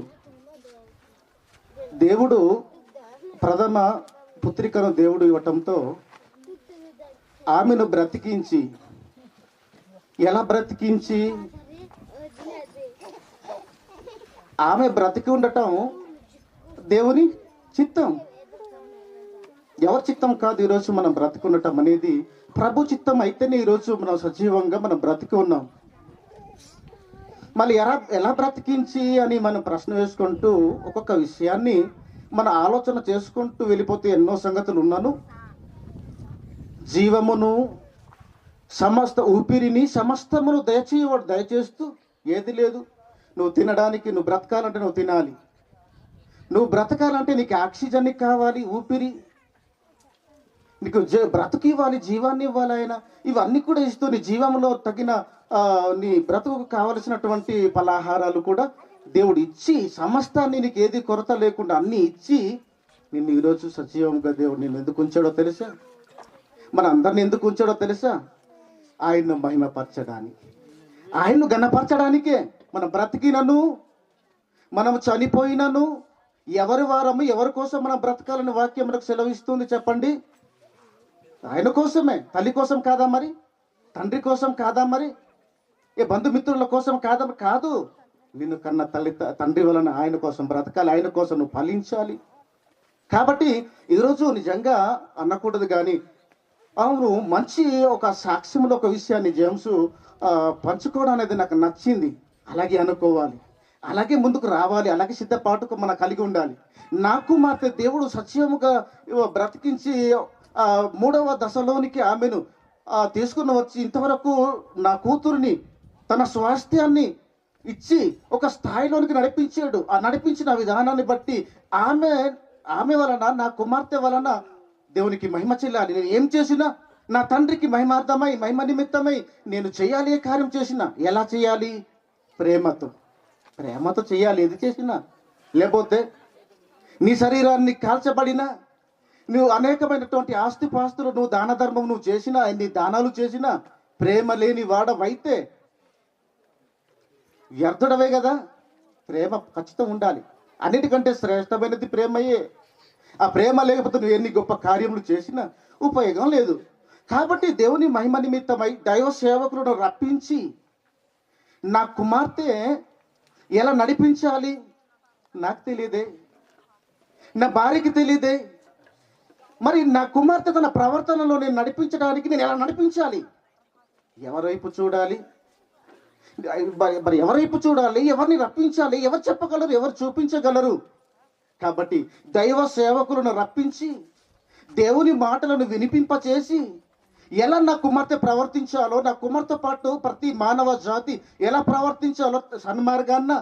దేవుడు ప్రథమ పుత్రికను దేవుడు ఇవ్వటంతో ఆమెను బ్రతికించి, ఎలా బ్రతికించి, ఆమె బ్రతికి ఉండటం దేవుని చిత్తం, ఎవరి చిత్తం కాదు. ఈరోజు మనం బ్రతికి ఉండటం అనేది ప్రభు చిత్తం అయితేనే ఈరోజు మనం సజీవంగా మనం బ్రతికి ఉన్నాం. మళ్ళీ ఎలా బ్రతికించి అని మనం ప్రశ్న వేసుకుంటూ ఒక్కొక్క విషయాన్ని మన ఆలోచన చేసుకుంటూ వెళ్ళిపోతే ఎన్నో సంగతులు ఉన్నాను. జీవమును సమస్త ఊపిరిని సమస్తమును దయచేయవాడు దయచేస్తూ ఏది లేదు. నువ్వు తినడానికి, నువ్వు బ్రతకాలంటే నువ్వు తినాలి, నువ్వు బ్రతకాలంటే నీకు ఆక్సిజన్ కావాలి, ఊపిరి నీకు బ్రతుకు ఇవ్వాలి, జీవాన్ని ఇవ్వాలి. ఆయన ఇవన్నీ కూడా ఇస్తూ నీ జీవంలో తగిన నీ బ్రతుకు కావలసినటువంటి పలాహారాలు కూడా దేవుడు ఇచ్చి సమస్తాన్ని నీకు ఏది కొరత లేకుండా అన్నీ ఇచ్చి నిన్ను ఈరోజు సజీవంగా దేవుడు నిన్ను ఎందుకు ఉంచాడో తెలుసా? మన అందరిని ఎందుకు ఉంచాడో తెలుసా? ఆయన్ను మహిమపరచడానికి, ఆయన్ను ఘనపరచడానికే. మనం బ్రతికినను, మనం చనిపోయినను ఎవరి వారము, ఎవరి కోసం మనం బ్రతకాలని వాక్యం మనకు సెలవిస్తుంది చెప్పండి? ఆయన కోసమే. తల్లి కోసం కాదా మరి? తండ్రి కోసం కాదా మరి? ఏ బంధుమిత్రుల కోసం కాదా? కాదు. నిన్ను కన్న తండ్రి వలన ఆయన కోసం బ్రతకాలి, ఆయన కోసం నువ్వు ఫలించాలి. కాబట్టి ఈరోజు నిజంగా అనకూడదు కానీ అవును, మంచి ఒక సాక్ష్యంలో ఒక విషయాన్ని జేమ్స్ పంచుకోవడం అనేది నాకు నచ్చింది. అలాగే అనుకోవాలి, అలాగే ముందుకు రావాలి, అలాగే సిద్ధపాటుకు మనం కలిగి ఉండాలి. నా కుమార్తె దేవుడు సత్యముగా బ్రతికించి 3వ దశలోనికి ఆమెను తీసుకుని వచ్చి ఇంతవరకు నా కూతురుని తన స్వాస్థ్యాన్ని ఇచ్చి ఒక స్థాయిలోనికి నడిపించాడు. ఆ నడిపించిన విధానాన్ని బట్టి ఆమె వలన, నా కుమార్తె వలన దేవునికి మహిమ చెల్లాలి. నేను ఏం చేసినా నా తండ్రికి మహిమార్థమై, మహిమ నిమిత్తమై నేను చేయాలి. ఏ కార్యం చేసినా ఎలా చేయాలి? ప్రేమతో చేయాలి ఏది చేసినా. లేకపోతే నీ శరీరాన్ని కాల్చబడినా, నువ్వు అనేకమైనటువంటి ఆస్తిపాస్తులు, నువ్వు దాన ధర్మం నువ్వు చేసినా, ఎన్ని దానాలు చేసినా ప్రేమ లేని వాడవైతే వ్యర్థుడవే కదా. ప్రేమ ఖచ్చితంగా ఉండాలి. అన్నిటికంటే శ్రేష్టమైనది ప్రేమయే. ఆ ప్రేమ లేకపోతే నువ్వు ఎన్ని గొప్ప కార్యములు చేసినా ఉపయోగం లేదు. కాబట్టి దేవుని మహిమ నిమిత్తమై దైవ సేవకులను రప్పించి నా కుమార్తె ఎలా నడిపించాలి నాకు తెలియదే, నా భార్యకి తెలియదే. మరి నా కుమార్తె తన ప్రవర్తనలో నేను నడిపించడానికి నేను ఎలా నడిపించాలి? ఎవరైపు చూడాలి? మరి ఎవరైపు చూడాలి? ఎవరిని రప్పించాలి? ఎవరు చెప్పగలరు? ఎవరు చూపించగలరు? కాబట్టి దైవ సేవకులను రప్పించి దేవుని మాటలను వినిపింపచేసి ఎలా నా కుమార్తె ప్రవర్తించాలో, నా కుమార్తె పాటు ప్రతి మానవ జాతి ఎలా ప్రవర్తించాలో సన్మార్గాన్న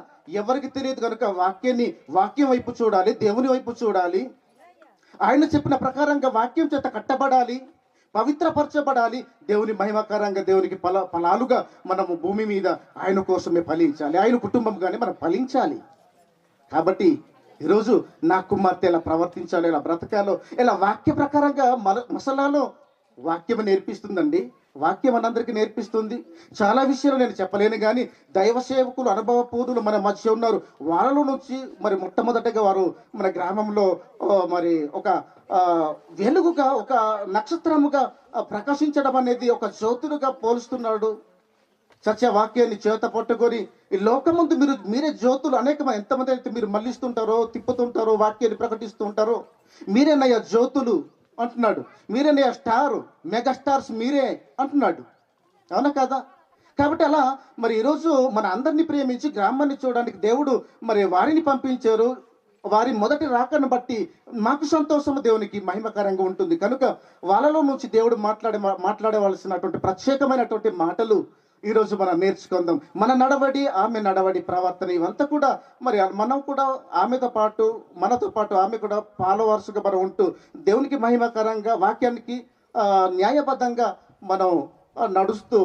ఎవరికి తెలియదు కనుక వాక్యం వైపు చూడాలి, దేవుని వైపు చూడాలి. ఆయన చెప్పిన ప్రకారంగా వాక్యం చేత కట్టబడాలి, పవిత్రపరచబడాలి. దేవుని మహిమకరంగా దేవునికి ఫలాలుగా మనము భూమి మీద ఆయన కోసమే ఫలించాలి, ఆయన కుటుంబంగానే మనం ఫలించాలి. కాబట్టి ఈరోజు నా కుమార్తె ఎలా ప్రవర్తించాలో, ఎలా బ్రతకాలో, ఎలా వాక్య ప్రకారంగా మసలాలో వాక్యం నేర్పిస్తుందండి. వాక్యం మనందరికీ నేర్పిస్తుంది. చాలా విషయాలు నేను చెప్పలేను, కానీ దైవ సేవకులు, అనుభవ పూర్ణులు మన మధ్య ఉన్నారు. వాళ్ళలో నుంచి మరి మొట్టమొదటిగా వారు మన గ్రామంలో మరి ఒక వెలుగుగా, ఒక నక్షత్రముగా ప్రకాశించడం అనేది ఒక జ్యోతులుగా పోలుస్తున్నాడు. సత్యవాక్యాన్ని చేత పట్టుకొని ఈ లోకముందు మీరే జ్యోతులు. అనేకమైన ఎంతమంది అయితే మీరు మళ్ళిస్తుంటారో, తిప్పుతుంటారో, వాక్యాన్ని ప్రకటిస్తూ ఉంటారో, మీరేనయ్యా జ్యోతులు అంటున్నాడు. మీరేనయ్యా స్టార్, మెగాస్టార్స్ మీరే అంటున్నాడు. అవునా కదా? కాబట్టి అలా మరి ఈరోజు మన అందరినీ ప్రేమించి గ్రామాన్ని చూడడానికి దేవుడు మరి వారిని పంపించారు. వారి మొదటి రాకను బట్టి మాకు సంతోషము, దేవునికి మహిమకరంగా ఉంటుంది. కనుక వాళ్ళలో నుంచి దేవుడు మాట్లాడవలసినటువంటి ప్రత్యేకమైనటువంటి మాటలు ఈరోజు మనం నేర్చుకుందాం. మన నడవడి, ఆమె నడవడి, ప్రవర్తన ఇవంతా కూడా మరి మనం కూడా ఆమెతో పాటు, మనతో పాటు ఆమె కూడా ఫాలోవర్స్గా మనం ఉంటూ దేవునికి మహిమకరంగా, వాక్యానికి న్యాయబద్ధంగా మనం నడుస్తూ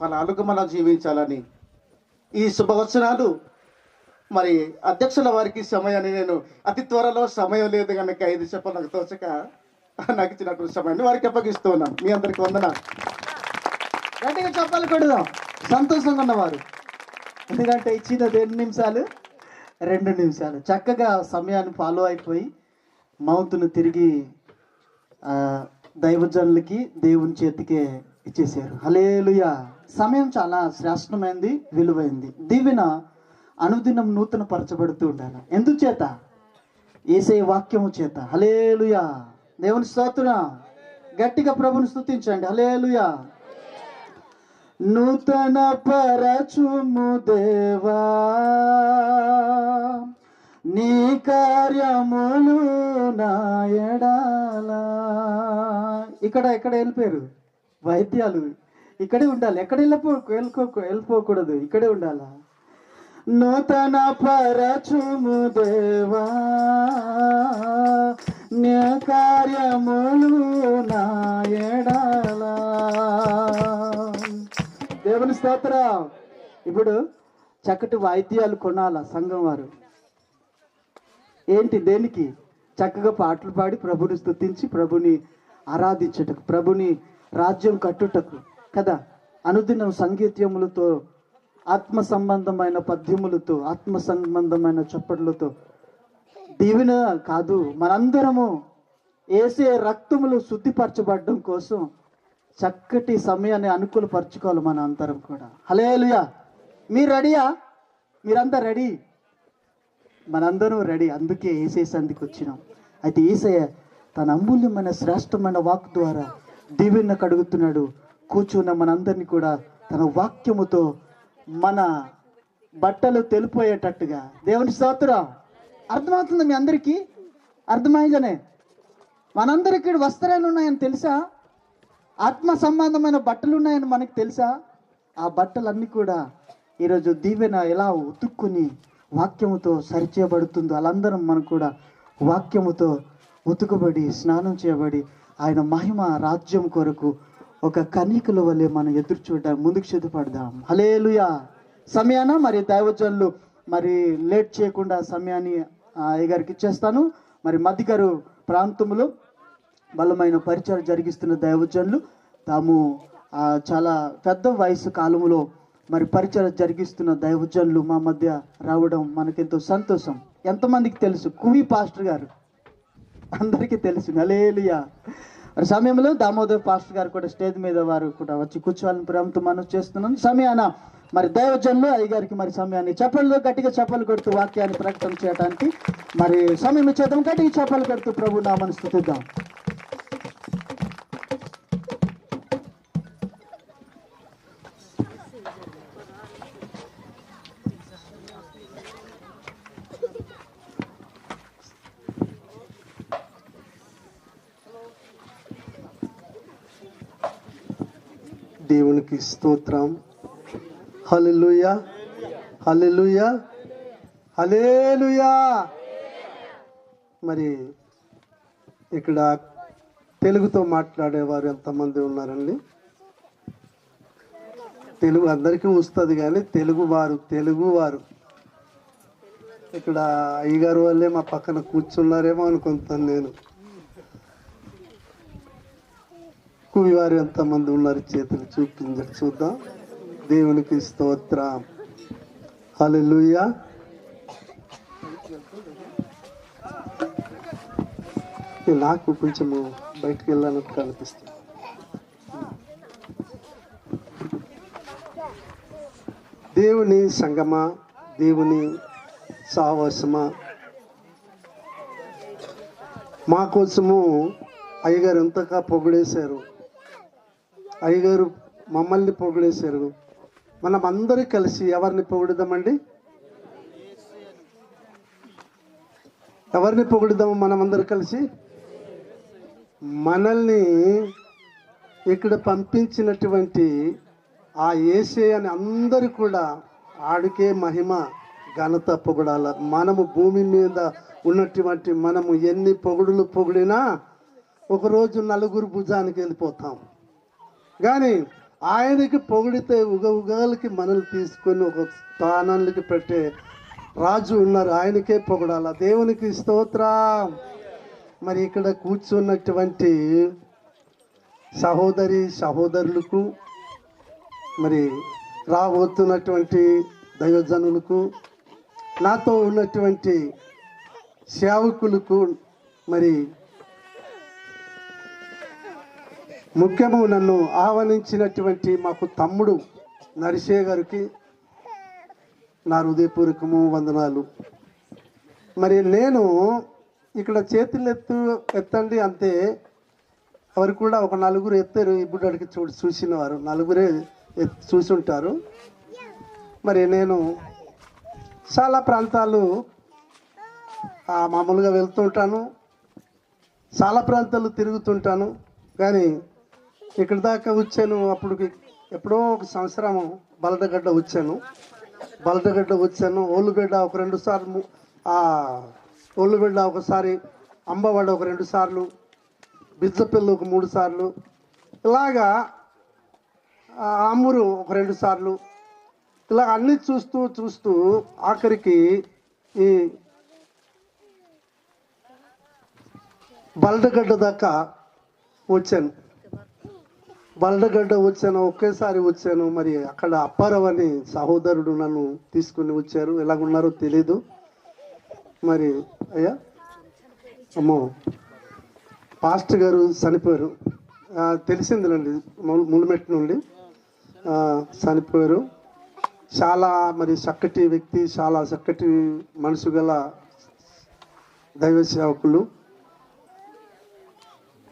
ఫలాలుగా మనం జీవించాలని ఈ శుభవచనాలు మరి అధ్యక్షుల వారికి సమయాన్ని నేను అతి త్వరలో సమయం లేదు కనుక 5 చెప్పలు నాకు తోచక నాకు ఇచ్చినటువంటి సమయాన్ని వారికి అప్పగిస్తూ ఉన్నాను. మీ అందరికి వందనాలు. గట్టిగా చెప్పాలి కొడదాం సంతోషంగా ఉన్నవారు. ఎందుకంటే ఇచ్చినది 2 నిమిషాలు, 2 నిమిషాలు చక్కగా సమయాన్ని ఫాలో అయిపోయి మౌతును తిరిగి దైవజనులకి, దేవుని చేతికే ఇచ్చేసారు. హల్లెలూయా. సమయం చాలా శ్రేష్టమైంది, విలువైంది. దీవెన అనుదినం నూతన పరచబడుతూ ఉండాలి. ఎందుచేత? యేసయ్య వాక్యము చేత. హల్లెలూయా. దేవుని స్తోత్రం. గట్టిగా ప్రభుని స్తుతించండి. హల్లెలూయా. నూతన పరచుము దేవా, నీ కార్యములు నా ఎడల. ఇక్కడ వెళ్ళిపోయారు వైద్యాలు. ఇక్కడే ఉండాలి, ఎక్కడ వెళ్ళిపోకూడదు, ఇక్కడే ఉండాలా. నూతన పరచుము దేవా, నీ కార్యములు నా ఎడల. దేవుని స్తోత్రం. ఇప్పుడు చక్కటి వాయిద్యాలు కొనాల సంఘం వారు. ఏంటి? దేనికి? చక్కగా పాటలు పాడి ప్రభుని స్తుతించి, ప్రభుని ఆరాధించుటకు, ప్రభుని రాజ్యం కట్టుటకు కదా. అనుదినం సంగీత్యములతో, ఆత్మ సంబంధమైన పద్యములతో, ఆత్మ సంబంధమైన చప్పట్లతో దీవెన కాదు, మనందరము యేసే రక్తములు శుద్ధిపరచబడడం కోసం చక్కటి సమయాన్ని అనుకూలపరచుకోవాలి మన అందరం కూడా. హల్లెలూయా. మీరు రెడీయా? మీరంతా రెడీ? మనందరం రెడీ. అందుకే యేసే సంధికి వచ్చినాం. అయితే యేసయ్య తన అమూల్యమైన శ్రేష్టమైన వాక్ ద్వారా దీవెన కడుగుతున్నాడు. కూర్చున్న మనందరినీ కూడా తన వాక్యముతో మన బట్టలు తెలిపోయేటట్టుగా. దేవుని స్తోత్రం. అర్థమవుతుంది మీ అందరికీ? అర్థమైందనే. మనందరికీ వస్త్రాలు ఉన్నాయని తెలుసా? ఆత్మ సంబంధమైన బట్టలు ఉన్నాయని మనకు తెలుసా? ఆ బట్టలన్నీ కూడా ఈరోజు దీవెన ఎలా ఉతుక్కుని వాక్యముతో సరిచేయబడుతుందో వాళ్ళందరం మనం కూడా వాక్యముతో ఉతుకబడి, స్నానం చేయబడి, ఆయన మహిమ రాజ్యం కొరకు ఒక కన్యకల వల్లే మనం ఎదురు చూడడం, ముందుకు సిద్ధపడదాం. హల్లెలూయా. సమయాన మరి దైవజనులు మరి లేట్ చేయకుండా సమయాన్ని అయ్యగారికి ఇచ్చేస్తాను. మరి మధ్యగారు ప్రాంతంలో బలమైన పరిచయం జరిగిస్తున్న దైవజనులు తాము చాలా పెద్ద వయసు కాలంలో మరి పరిచయం జరిగిస్తున్న దైవజనులు మా మధ్య రావడం మనకెంతో సంతోషం. ఎంతమందికి తెలుసు? కువి పాస్టర్ గారు అందరికీ తెలుసు. హల్లెలూయా. మరి సమయంలో దామోదర్ పాస్టర్ గారు కూడా స్టేజ్ మీద వారు కూడా వచ్చి కూర్చోవాలని ప్రేమతో మనం చేస్తున్నాం. సమయాన మరి దైవజనులు అయ్యగారికి మరి సమయాన్ని చప్పలు గట్టిగా చప్పలు కొడుతూ వాక్యాన్ని ప్రకటన చేయడానికి మరి సమయం చేద్దాం. గట్టిగా చప్పలు కొడుతూ ప్రభు నామని స్తుతిద్దాం. దేవునికి స్తోత్రం. హల్లెలూయా, హల్లెలూయా, హల్లెలూయా. మరి ఇక్కడ తెలుగుతో మాట్లాడేవారు ఎంతమంది ఉన్నారండి? తెలుగు అందరికీ వస్తుంది, కానీ తెలుగువారు ఇక్కడ అయ్యగారు వాళ్ళే మా పక్కన కూర్చున్నారేమో అనుకుంటాను నేను. కువివారు ఎంతమంది ఉన్నారు? చేతులు చూపించండి చూద్దాం. దేవునికి స్తోత్రం. హల్లెలూయా. నాకు కొంచెము బయటికి వెళ్ళానట్టు కనిపిస్తుంది. దేవుని సంగమా, దేవుని సావాసమా, మా కోసము అయ్యగారు ఎంతగా పొగిడేశారు. అయ్యగారు మమ్మల్ని పొగిడేశారు. మనం అందరూ కలిసి ఎవరిని పొగిడదామండి? ఎవరిని పొగిడదాము? మనం అందరూ కలిసి మనల్ని ఇక్కడ పంపించినటువంటి ఆ యేసయ్యని అందరూ కూడా ఆడికే మహిమ ఘనత పొగడాల. మనము భూమి మీద ఉన్నటువంటి మనము ఎన్ని పొగుడులు పొగిడినా ఒకరోజు నలుగురు భుజానికి వెళ్ళిపోతాం. కానీ ఆయనకి పొగిడితే ఉగాలకి మనల్ని తీసుకొని ఒక స్థానానికి పెట్టే రాజు ఉన్నారు. ఆయనకే పొగడాల. దేవునికి స్తోత్రం. మరి ఇక్కడ కూర్చున్నటువంటి సహోదరి సహోదరులకు, మరి రాబోతున్నటువంటి దైవజనులకు, నాతో ఉన్నటువంటి సేవకులకు, మరి ముఖ్యము నన్ను ఆహ్వానించినటువంటి మాకు తమ్ముడు నరిసే గారికి నా హృదయపూర్వకము వందనాలు. మరి నేను ఇక్కడ చేతులు ఎత్తండి అంతే. ఎవరు కూడా ఒక నలుగురు ఎత్తారు. ఈ బుడ్డడికి చూసిన వారు నలుగురే చూసుంటారు. మరి నేను చాలా ప్రాంతాలు మామూలుగా వెళ్తుంటాను, చాలా ప్రాంతాలు తిరుగుతుంటాను. కానీ ఇక్కడ దాకా వచ్చాను. అప్పుడు ఎప్పుడో ఒక సంవత్సరం బలటగడ్డ వచ్చాను. ఓలుగడ్డ ఒక 2 సార్లు, ఓలుగడ్డ ఒకసారి, అంబవాడ ఒక 2 సార్లు, బిజ్జపల్లి ఒక 3 సార్లు, ఇలాగా ఆమూరు ఒక 2 సార్లు, ఇలా అన్నీ చూస్తూ ఆఖరికి ఈ బలటగడ్డ దాకా వచ్చాను. ఒకేసారి వచ్చాను. మరి అక్కడ అప్పారావు అని సహోదరుడు నన్ను తీసుకుని వచ్చారు. ఎలాగున్నారో తెలీదు. మరి అయ్యా అమ్మో పాస్టర్ గారు చనిపోయారు, తెలిసిందిలండి. ముళ్ళమెట్టు నుండి చనిపోయారు. చాలా మరి చక్కటి వ్యక్తి, చాలా చక్కటి మనసు గల దైవ సేవకులు.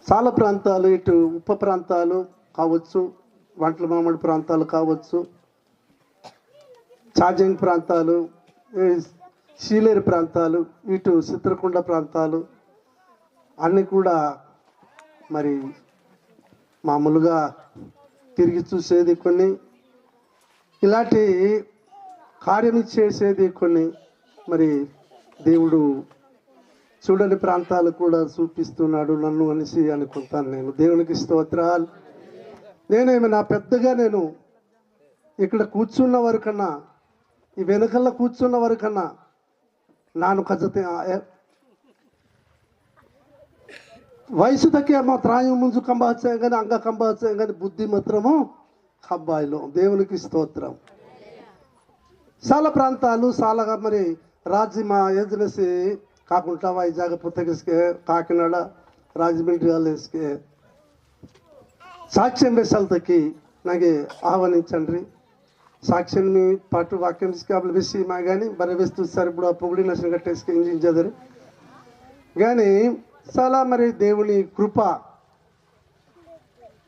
చాలా ప్రాంతాలు, ఇటు ఉప ప్రాంతాలు కావచ్చు, వంటల మామిడి ప్రాంతాలు కావచ్చు, చార్జింగ్ ప్రాంతాలు, శీలేరు ప్రాంతాలు, ఇటు చిత్రకొండ ప్రాంతాలు అన్నీ కూడా మరి మామూలుగా తిరిగి చూసేది కొన్ని, ఇలాంటి కార్యం చేసేది కొన్ని. మరి దేవుడు చూడని ప్రాంతాలు కూడా చూపిస్తున్నాడు నన్ను అనేసి అనుకుంటాను నేను. దేవునికి స్తోత్రాలు. నేనేమైనా పెద్దగా నేను ఇక్కడ కూర్చున్న వరకన్నా, ఈ వెనకల్లో కూర్చున్న వరకన్నా ನಾನು ಕಜತೆ వయసు తగ్గే మా త్రాయం ముందు కంబ వచ్చాయి కానీ అంగ కంబ వచ్చాయి కానీ బుద్ధి మాత్రము కబ్బాయిలో. దేవునికి స్తోత్రం. చాలా ప్రాంతాలు చాలాగా మరి రాజ్యమా ఏజెన్సీ కాకుండా వైజాగ్ పుత్తగిస్కే కాకినాడ రాజమండ్రి వాళ్ళేసుకే సాక్ష్యం వేసాలకి నాకు ఆహ్వానించండి. సాక్ష్యం మీ పాటు వాక్యం తీసుకు వేసి మా కానీ బరే వేస్తూ సార్ ఇప్పుడు ఆ పొగిడి నష్టం కట్టేసుకు ఇంజించదని కానీ చాలా మరి దేవుని కృప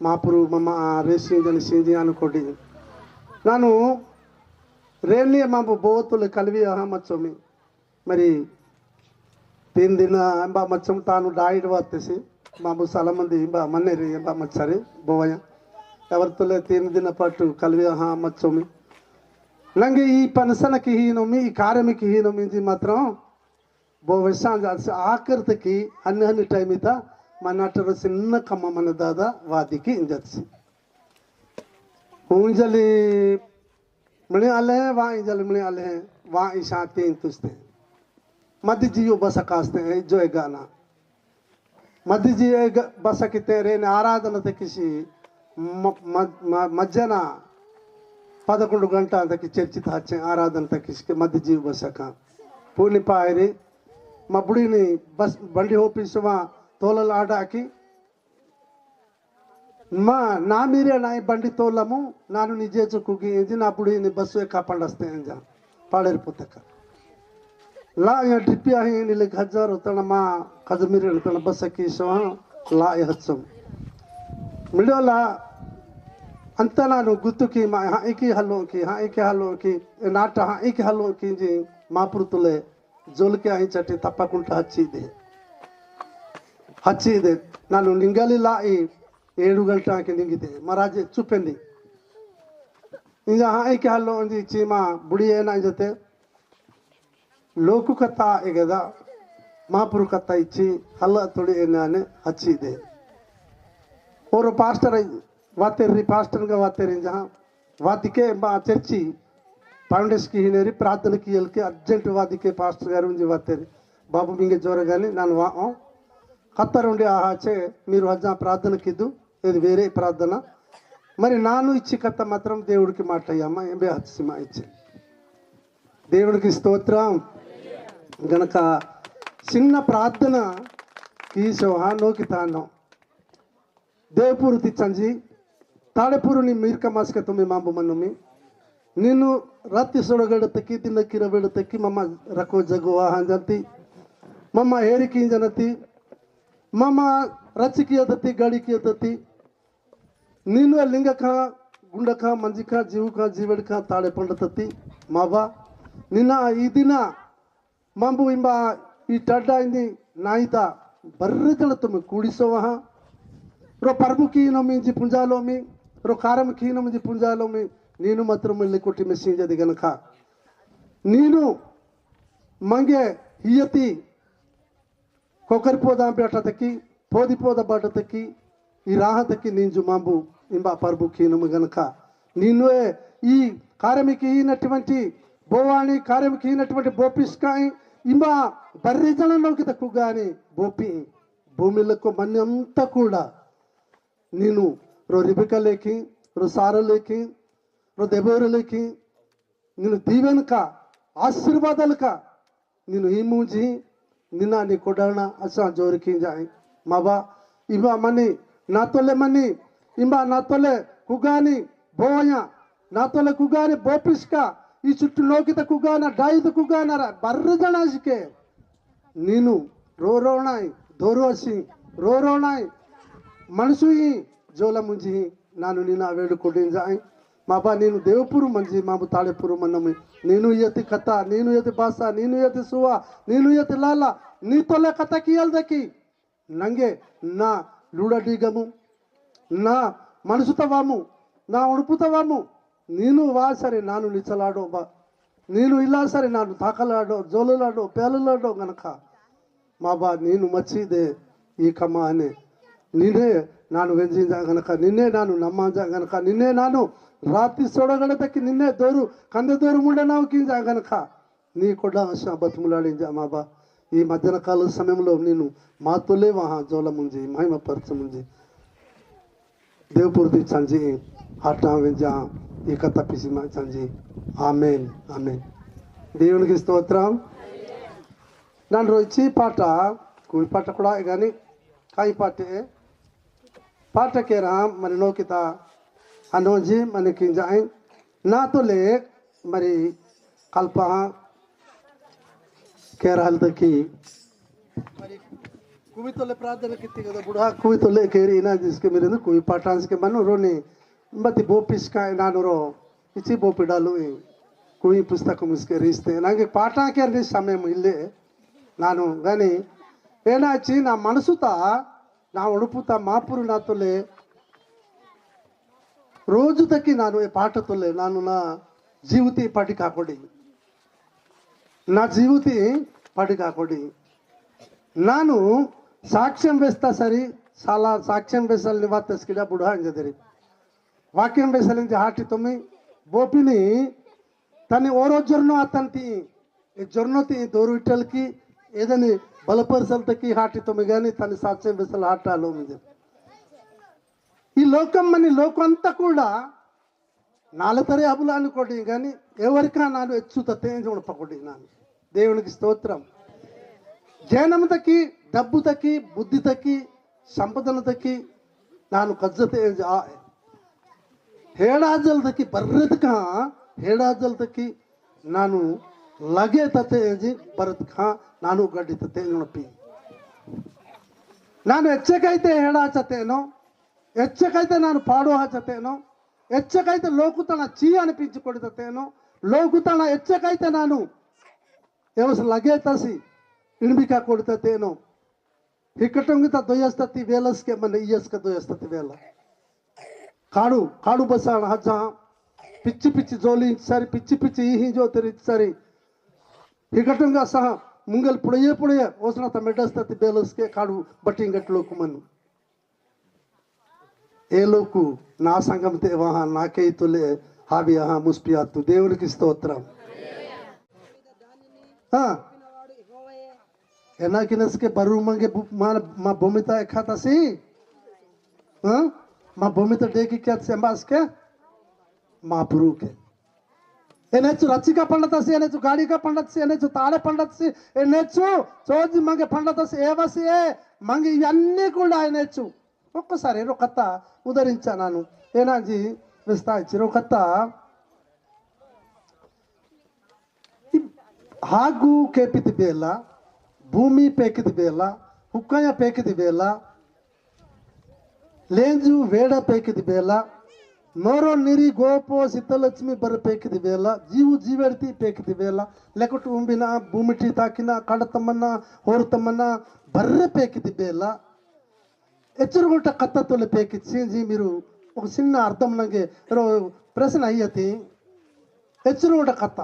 ಮಾಪುರು ಮಮ್ಮ ರೇಸಿಂಜನಿ ಸಿಂಜಿ ಅನ್ಕೊಡಿ ನಾನು ರೇನ್ಲಿ ಮಾಂಬ ಬೋತುಲು ಕಲ್ವಿ ಮಚ್ಚೊಮ್ಮಿ మరి 3 ದಿನ ಎಂಬ ಮಚ್ಚಮ್ ತಾನು ಡಾಯಿಡ್ ವಾತಿಸಿ ಮಾಂಬು ಸಾಲ ಮಂದಿ ಎಂಬ ಮನ್ನೇರಿ ಎಂಬ ಮಚ್ಚರಿ ಬೋವಯ್ಯ ఎవరితోలే 3 ದಿನ ಪಾಟು ಕಲ್ವಿ ಮಚ್ಚೊಮ್ಮೆ ನಂಗೆ ಈ ಪನಸನಕ್ಕೆ ಹೀನೊಮ್ಮೆ ಈ ಕಾರ್ಯಕ್ಕೆ ಹೀನೊಮ್ಮೆ ಮಾತ್ರ ಬಹುಶಃ ఆఖరికి అన్ని టైం ఇత మన అట్ట చిన్న కమ్మ మన దాదా వాదికి ఇంజచ్చి ఉంజలి मने आले हैं वहाँ इंजल मने आले हैं वहाँ इशाते इंतुस्ते मध्य जियो बस कास्ते हैं जो है गाना मध्य जी बस की तेरे ने आराधना तक किसी मध्याह्न 11 ಗಂಟೆ तक चर्चित अच्छे आराधना तक किसी मध्य जीव बस का पूर्णि पायरी मबड़ी ने बस बंडी ऑफिस वहाँ तोलल आड़ा की మా నా మీరే నా బండి తోలము నాను నిజే చుక్కుకి నా బుడి బస్సు కాపాడస్తే పాడేరిపోతాక లా ಡ್ರಿಪ್ಪಿ ಆಹಿ ನಿಲೆ ಹಜಾರ್ ತಣ ಮಾ ಕಜಮಿರಿ ತಣ ಬಸ್ಸಕ್ಕೆ ಸಹ ಲಾ ಹಚ್ಚಂ ಮಿಡೋಲ ಅಂತ ನಾನು ಗುತ್ತುಕಿ ಮಾ ಹಾಕಿ ಹಲ್ಲೋಕಿ ನಾಟ ಹಾಕಿ ಹಲ್ಲೋಕಿ ಜಿ ಮಾಪುರುತುಲೆ ಜೋಲ್ಕೆ ಆಹಿ ಚಟ್ಟಿ ತಪ್ಪಕುಂಟ ಹಚ್ಚಿದೆ ನಾನು ನಿಂಗಲಿ ಲಾ 7 ಗಂಟೆ ನಿಂಗಿದೆ ಮಹಾರಾಜೆ ಚುಪ್ಪೆಂದಿ ಈಗ ಹಾಕಿ ಹಲ್ಲೋ ಒಂದು ಚೀಮ ಬುಡಿ ಏನ ಜೊತೆ ಲೋಕು ಕತ್ತ ಈಗದ ಮಹಾಪುರು ಕತ್ತ ಇಚ್ಚಿ ಹಲ್ಲ ತೊಡಿ ಏನಾನೆ ಹಚ್ಚಿದೆ ಅವರು ಪಾಸ್ಟರ್ ವಾತೇರಿ ಪಾಸ್ಟರ್ಗೆ ವಾತೇರಿ ಜहाँ वादिके चर्ची फाउंडेश की हिनेरी प्रार्थना की के अर्जेंट वादिके पास्टर गाరు वातेरी बाबू मिंगे जोरगानी नानु वा కత్తరుండి ఆహాచే మీరు హజ్జా ప్రార్థనకిద్దు ఇది వేరే ప్రార్థన మరి నాను ఇచ్చి కథ మాత్రం దేవుడికి మాట్లాడమ్మా ఎంబే హత్సిమా ఇచ్చి దేవుడికి స్తోత్రం గనక చిన్న ప్రార్థన కీసోహా నోకితాను దేవపురుతి చంజి తాడెపురుని మీర్క మాస్క తుమి మాంబు మన్నుమి నిన్ను రాత్రి సొడగడతకి ದಿನಕ್ಕಿರ ಬೆಡತಕ್ಕೆ ಮಮ್ಮ ರಕೋ ಜಗುವಾ ಹಂಜಂತಿ ಮಮ್ಮ ಹೇರಿಕಿ ಜನತಿ ಮಮ್ಮ ರಚಿಕಿ ಅತತಿ ಗಾಡಿಕಿ ಅತತಿ ನೀನು ಲಿಂಗಕ ಗುಂಡಕ ಮಂಜಿಕ ಜೀವಕ ಜೀವಡ್ಕ ತಾಳೆ ಪಂಡತತಿ ಮಾವ ನಿನ್ನ ಈ ದಿನ ಮಂಬು ಇಂಬ ಈ ಟಡ್ಡ ಇಂದಿ ನಾಯಿತ ಬರ್ರಜನ ತುಮಿ ಕೂಡಿಸೋವ ರೋ ಪರ್ಬುಕಿ ನಮಿಂಜಿ ಪುಂಜಾಲೋಮಿ ರೋ ಕಾರಮಕಿ ನಮಿಂಜಿ ಪುಂಜಾಲೋಮಿ ನೀನು ಮಾತ್ರ ಮಲ್ಲಿ ಕೊಟ್ಟಿ ಮೆಸ್ಸಿಂಜದಿ ಗನಕ ನೀನು ಮಂಗೆ ಹಿಯತಿ ಕೊಕರಿಪೋದ ಬೇಟತಕ್ಕಿ ಪೋದಿಪೋದ ಬಾಟತಕ್ಕಿ ಈ ರಾಹತಕ್ಕಿ ನೀಂಜು ಮಾಂಬು ಇಂಬ ಪರ್ಬುಕಿ ನಮ ಗನಕ ನೀನು ఈ కార్యమికి అయినటువంటి బోవాణి కార్యమికి అయినటువంటి బోపిస్కాయి ఇంబ బర్రిజనంలోకి తక్కువ కానీ బోపి భూమిలకు మన్ని అంతా కూడా నేను రో రిబికలేకి రో సారలేకి రో దెబోరలేకి నేను దీవెనక ఆశీర్వాదాలక నేను ఈ మూంజి నిన్న నీ కొడాన అసా జోరికి జాయి మాబా ఇబా మని నాతోలే మని ఇంబా నాతోలే కుగాని బోయ నాతోలే కుగాని బోపిస్క ఈ చుట్టూ లోకిత కుగాన డైత కుగాన బర్రజనాసికే నేను రోరోణాయ్ దోరోసి రోరోణాయ్ మనసు జోల ముంజి ನಾನು ನಿನ್ನ వేడుకొని జాయి మాబా నేను దేవపురు మంజి మాబు తాళెపురు మన్నమి నేను యతి కథ నేను యతి భాష నేను యతి సువా నేను యతి లాల నీతోలే కథ కియల్దకి నంగే నా లూడడిగము నా మనసుతవాము నా ఉడుపుతవాము ನೀನು ವಾ ಸರಿ ನಾನು ನಿಚ್ಚಲಾಡೋ ಬಾ ನೀನು ಇಲ್ಲ ಸರಿ ನಾನು ತಾಕಲಾಡೋ ಜೋಲಲಾಡೋ ಪೇಲಲಾಡೋ ಗನಕ ಮಾಬಾ ನೀನು ಮಚ್ಚಿದೆ ಈ ಕಮ್ಮ ಅನೆ ನೀನೇ ನಾನು ವೆಂಜಿಂಜ ಗನಕ ನಿನ್ನೆ ನಾನು ನಮ್ಮಂಜ ಗನಕ ನಿನ್ನೆ ನಾನು ರಾತ್ರಿ ಸೊಡಗಡತಕ್ಕೆ ನಿನ್ನೆ ದೋರು ಕಂದೆ ದೋರು ಮುಂಡೆ ನಾವು ಕಿಂಜ గనక నీ కూడా బతుములాడింజ మాబా ఈ మధ్యాహ్న కాల సమయంలో నేను మాతోలే వహా జోల ముంజి మహిమ పరచ ముంజి దేవపురతి చంజి హఠా వెంజ ఈ కథ పిసిమ చంజి ఆమెన్ ఆమెన్ దేవునికి స్తోత్రం ನಾನು ರೋಚಿ ಪಾಠ ಕೂಲಿ ಪಾಠ ಕೂಡ కానీ కాయి పాటే పాటకేరా మరి నోకిత అనోజీ మనకి జాయి నాతో లే మరి కల్ప కేరళకి మరి కువితోలే ప్రార్థన కిత్తి కదా బుడా కువితోలే కేరి నా జిస్కే మీరు కువి పాఠాన్స్కే మను రోని బతి బోపిస్కా ನಾನು ರೋ ఇచ్చి బోపిడాలు కువి పుస్తకం ఇస్కే రీస్తే నాకు పాఠాకే అనే సమయం ఇల్లే ನಾನು కానీ ఏనాచి నా మనసుత నా ఉడుపుత మాపురు నాతోలే ರೋಜು ತಕ್ಕಿ ನಾನು ಪಾಠ ತೊಲೆ ನಾನು ನಾ ಜೀವಿತಿ ಪಾಠಕ್ಕೆ ಹಾಕೊಡಿ నా జీవితి పడికి ಹಾಕೊಡಿ ನಾನು సాక్ష్యం వేస్తా సరి చాలా సాక్ష్యం వేసాలి నివాత తెస్కిడా బుడా అంజదరి వాక్యం వేసాలి హాటి తొమ్మి బోపిని తని ఓరో జొర్నో అతనికి జొర్నోతి దోరు ఇట్టలకి ఏదని బలపరసలకి హాటి తొమ్మి కానీ తన సాక్ష్యం వేసాలి హాటాలో మీద ఈ లోకం అని లోకం అంతా కూడా నాలుతరే అబులు అనుకోండి కానీ ఎవరికా నాను ఎచ్చుతే చూడపకొండి నాను దేవునికి స్తోత్రం జ్ఞానం తక్కి డబ్బు తక్కి బుద్ధి తక్కి సంపదను తక్కి ನಾನು ಕಜ್ಜತೆ ಹೇಡಾಜಲ್ ತಕ್ಕಿ ಬರ್ರದ್ಕ ಹೇಡಾಜಲ್ ತಕ್ಕಿ ನಾನು ಲಗೆ ತತೆ ಬರದ್ಕ ನಾನು ಗಡ್ಡಿ ತತೆ ನೋಡಪ್ಪಿ ನಾನು ಎಚ್ಚಕೈತೆ ಹೇಡಾಚತೇನೋ ಎಚ್ಚಕೈತೆ ನಾನು ಪಾಡೋ ಹಚ್ಚತೇನೋ ಎಚ್ಚಕೈತೆ ಲೋಕುತನ ಚೀ ಅನಿಪಿಸಿಕೊಡ್ತೇನೋ ಲೋಕುತನ ಎಚ್ಚಕೈತೆ ನಾನು ఎవరు లగే తసి ఇణిమిక కొడతేనో ఇక్కటంగిత దొయస్తతి వేలస్కే మన ఇయస్క దొయస్తతి వేల కాడు కాడు బసాన హజ పిచ్చి పిచ్చి జోలి సరి పిచ్చి పిచ్చి ఈ జో తెరి సరి ఇక్కటంగా సహ ముంగల్ పుడయే ఓసన త మెడస్తతి వేలస్కే కాడు బట్టింగట్లోకు మను ఏ లోకు నా సంగం తే వహా నాకైతులే హావి ఆహా ముస్పియాతు దేవునికి స్తోత్రం ఎనాకినస్కే బరువు మంగే మా భూమిత ఎఖాతసి మా భూమిత డేకి క్యా సెంబాస్కే మా పురుకే ఎనెచ్చు రచ్చిక పండతసి ఎనెచ్చు గాడిక పండతసి ఎనెచ్చు తాడే పండతసి ఎనెచ్చు చోజి మంగే పండతసి ఏవసి మంగి ఇవన్నీ కూడా ఎనెచ్చు ఒక్కసారి రొకత్త ఉదరించా నాను ఏనాజీ విస్తాయిచ్చి రొకత్త ಹಾಗು ಕೇಪಿದ ಬೇಲ ಭೂಮಿ ಪೇಕಿದ ಬೇಲ ಹುಕ್ಕಯ ಪೇಕಿದ ಬೇಲ ಲೇಂಜು ವೇಡ ಪೇಕಿದ ಬೇಲ ನೋರೋ ನೀರಿ ಗೋಪೋ ಸಿದ್ದಲಕ್ಷ್ಮಿ ಬರ ಪೇಕಿದ ಬೇಲ ಜೀವು ಜೀವೆಡ್ತಿ ಪೇಕಿದ ಬೇಲ ಲೆಕ್ಕಟ್ಟು ಉಂಬಿನ ಭೂಮಿಟಿ ತಾಕಿನ ಕಡತಮ್ಮನ್ನ ಹೋರ್ತಮ್ಮನ್ನ ಬರ್ರೆ పేకిది ಬೇಲ ఎచ్చురుగుంట కత్తతోలే పేకిచ్చి జీ మీరు ఒక చిన్న అర్థం నాకు ప్రశ్న అయ్యతి ఎచ్చురుగుంట కత్త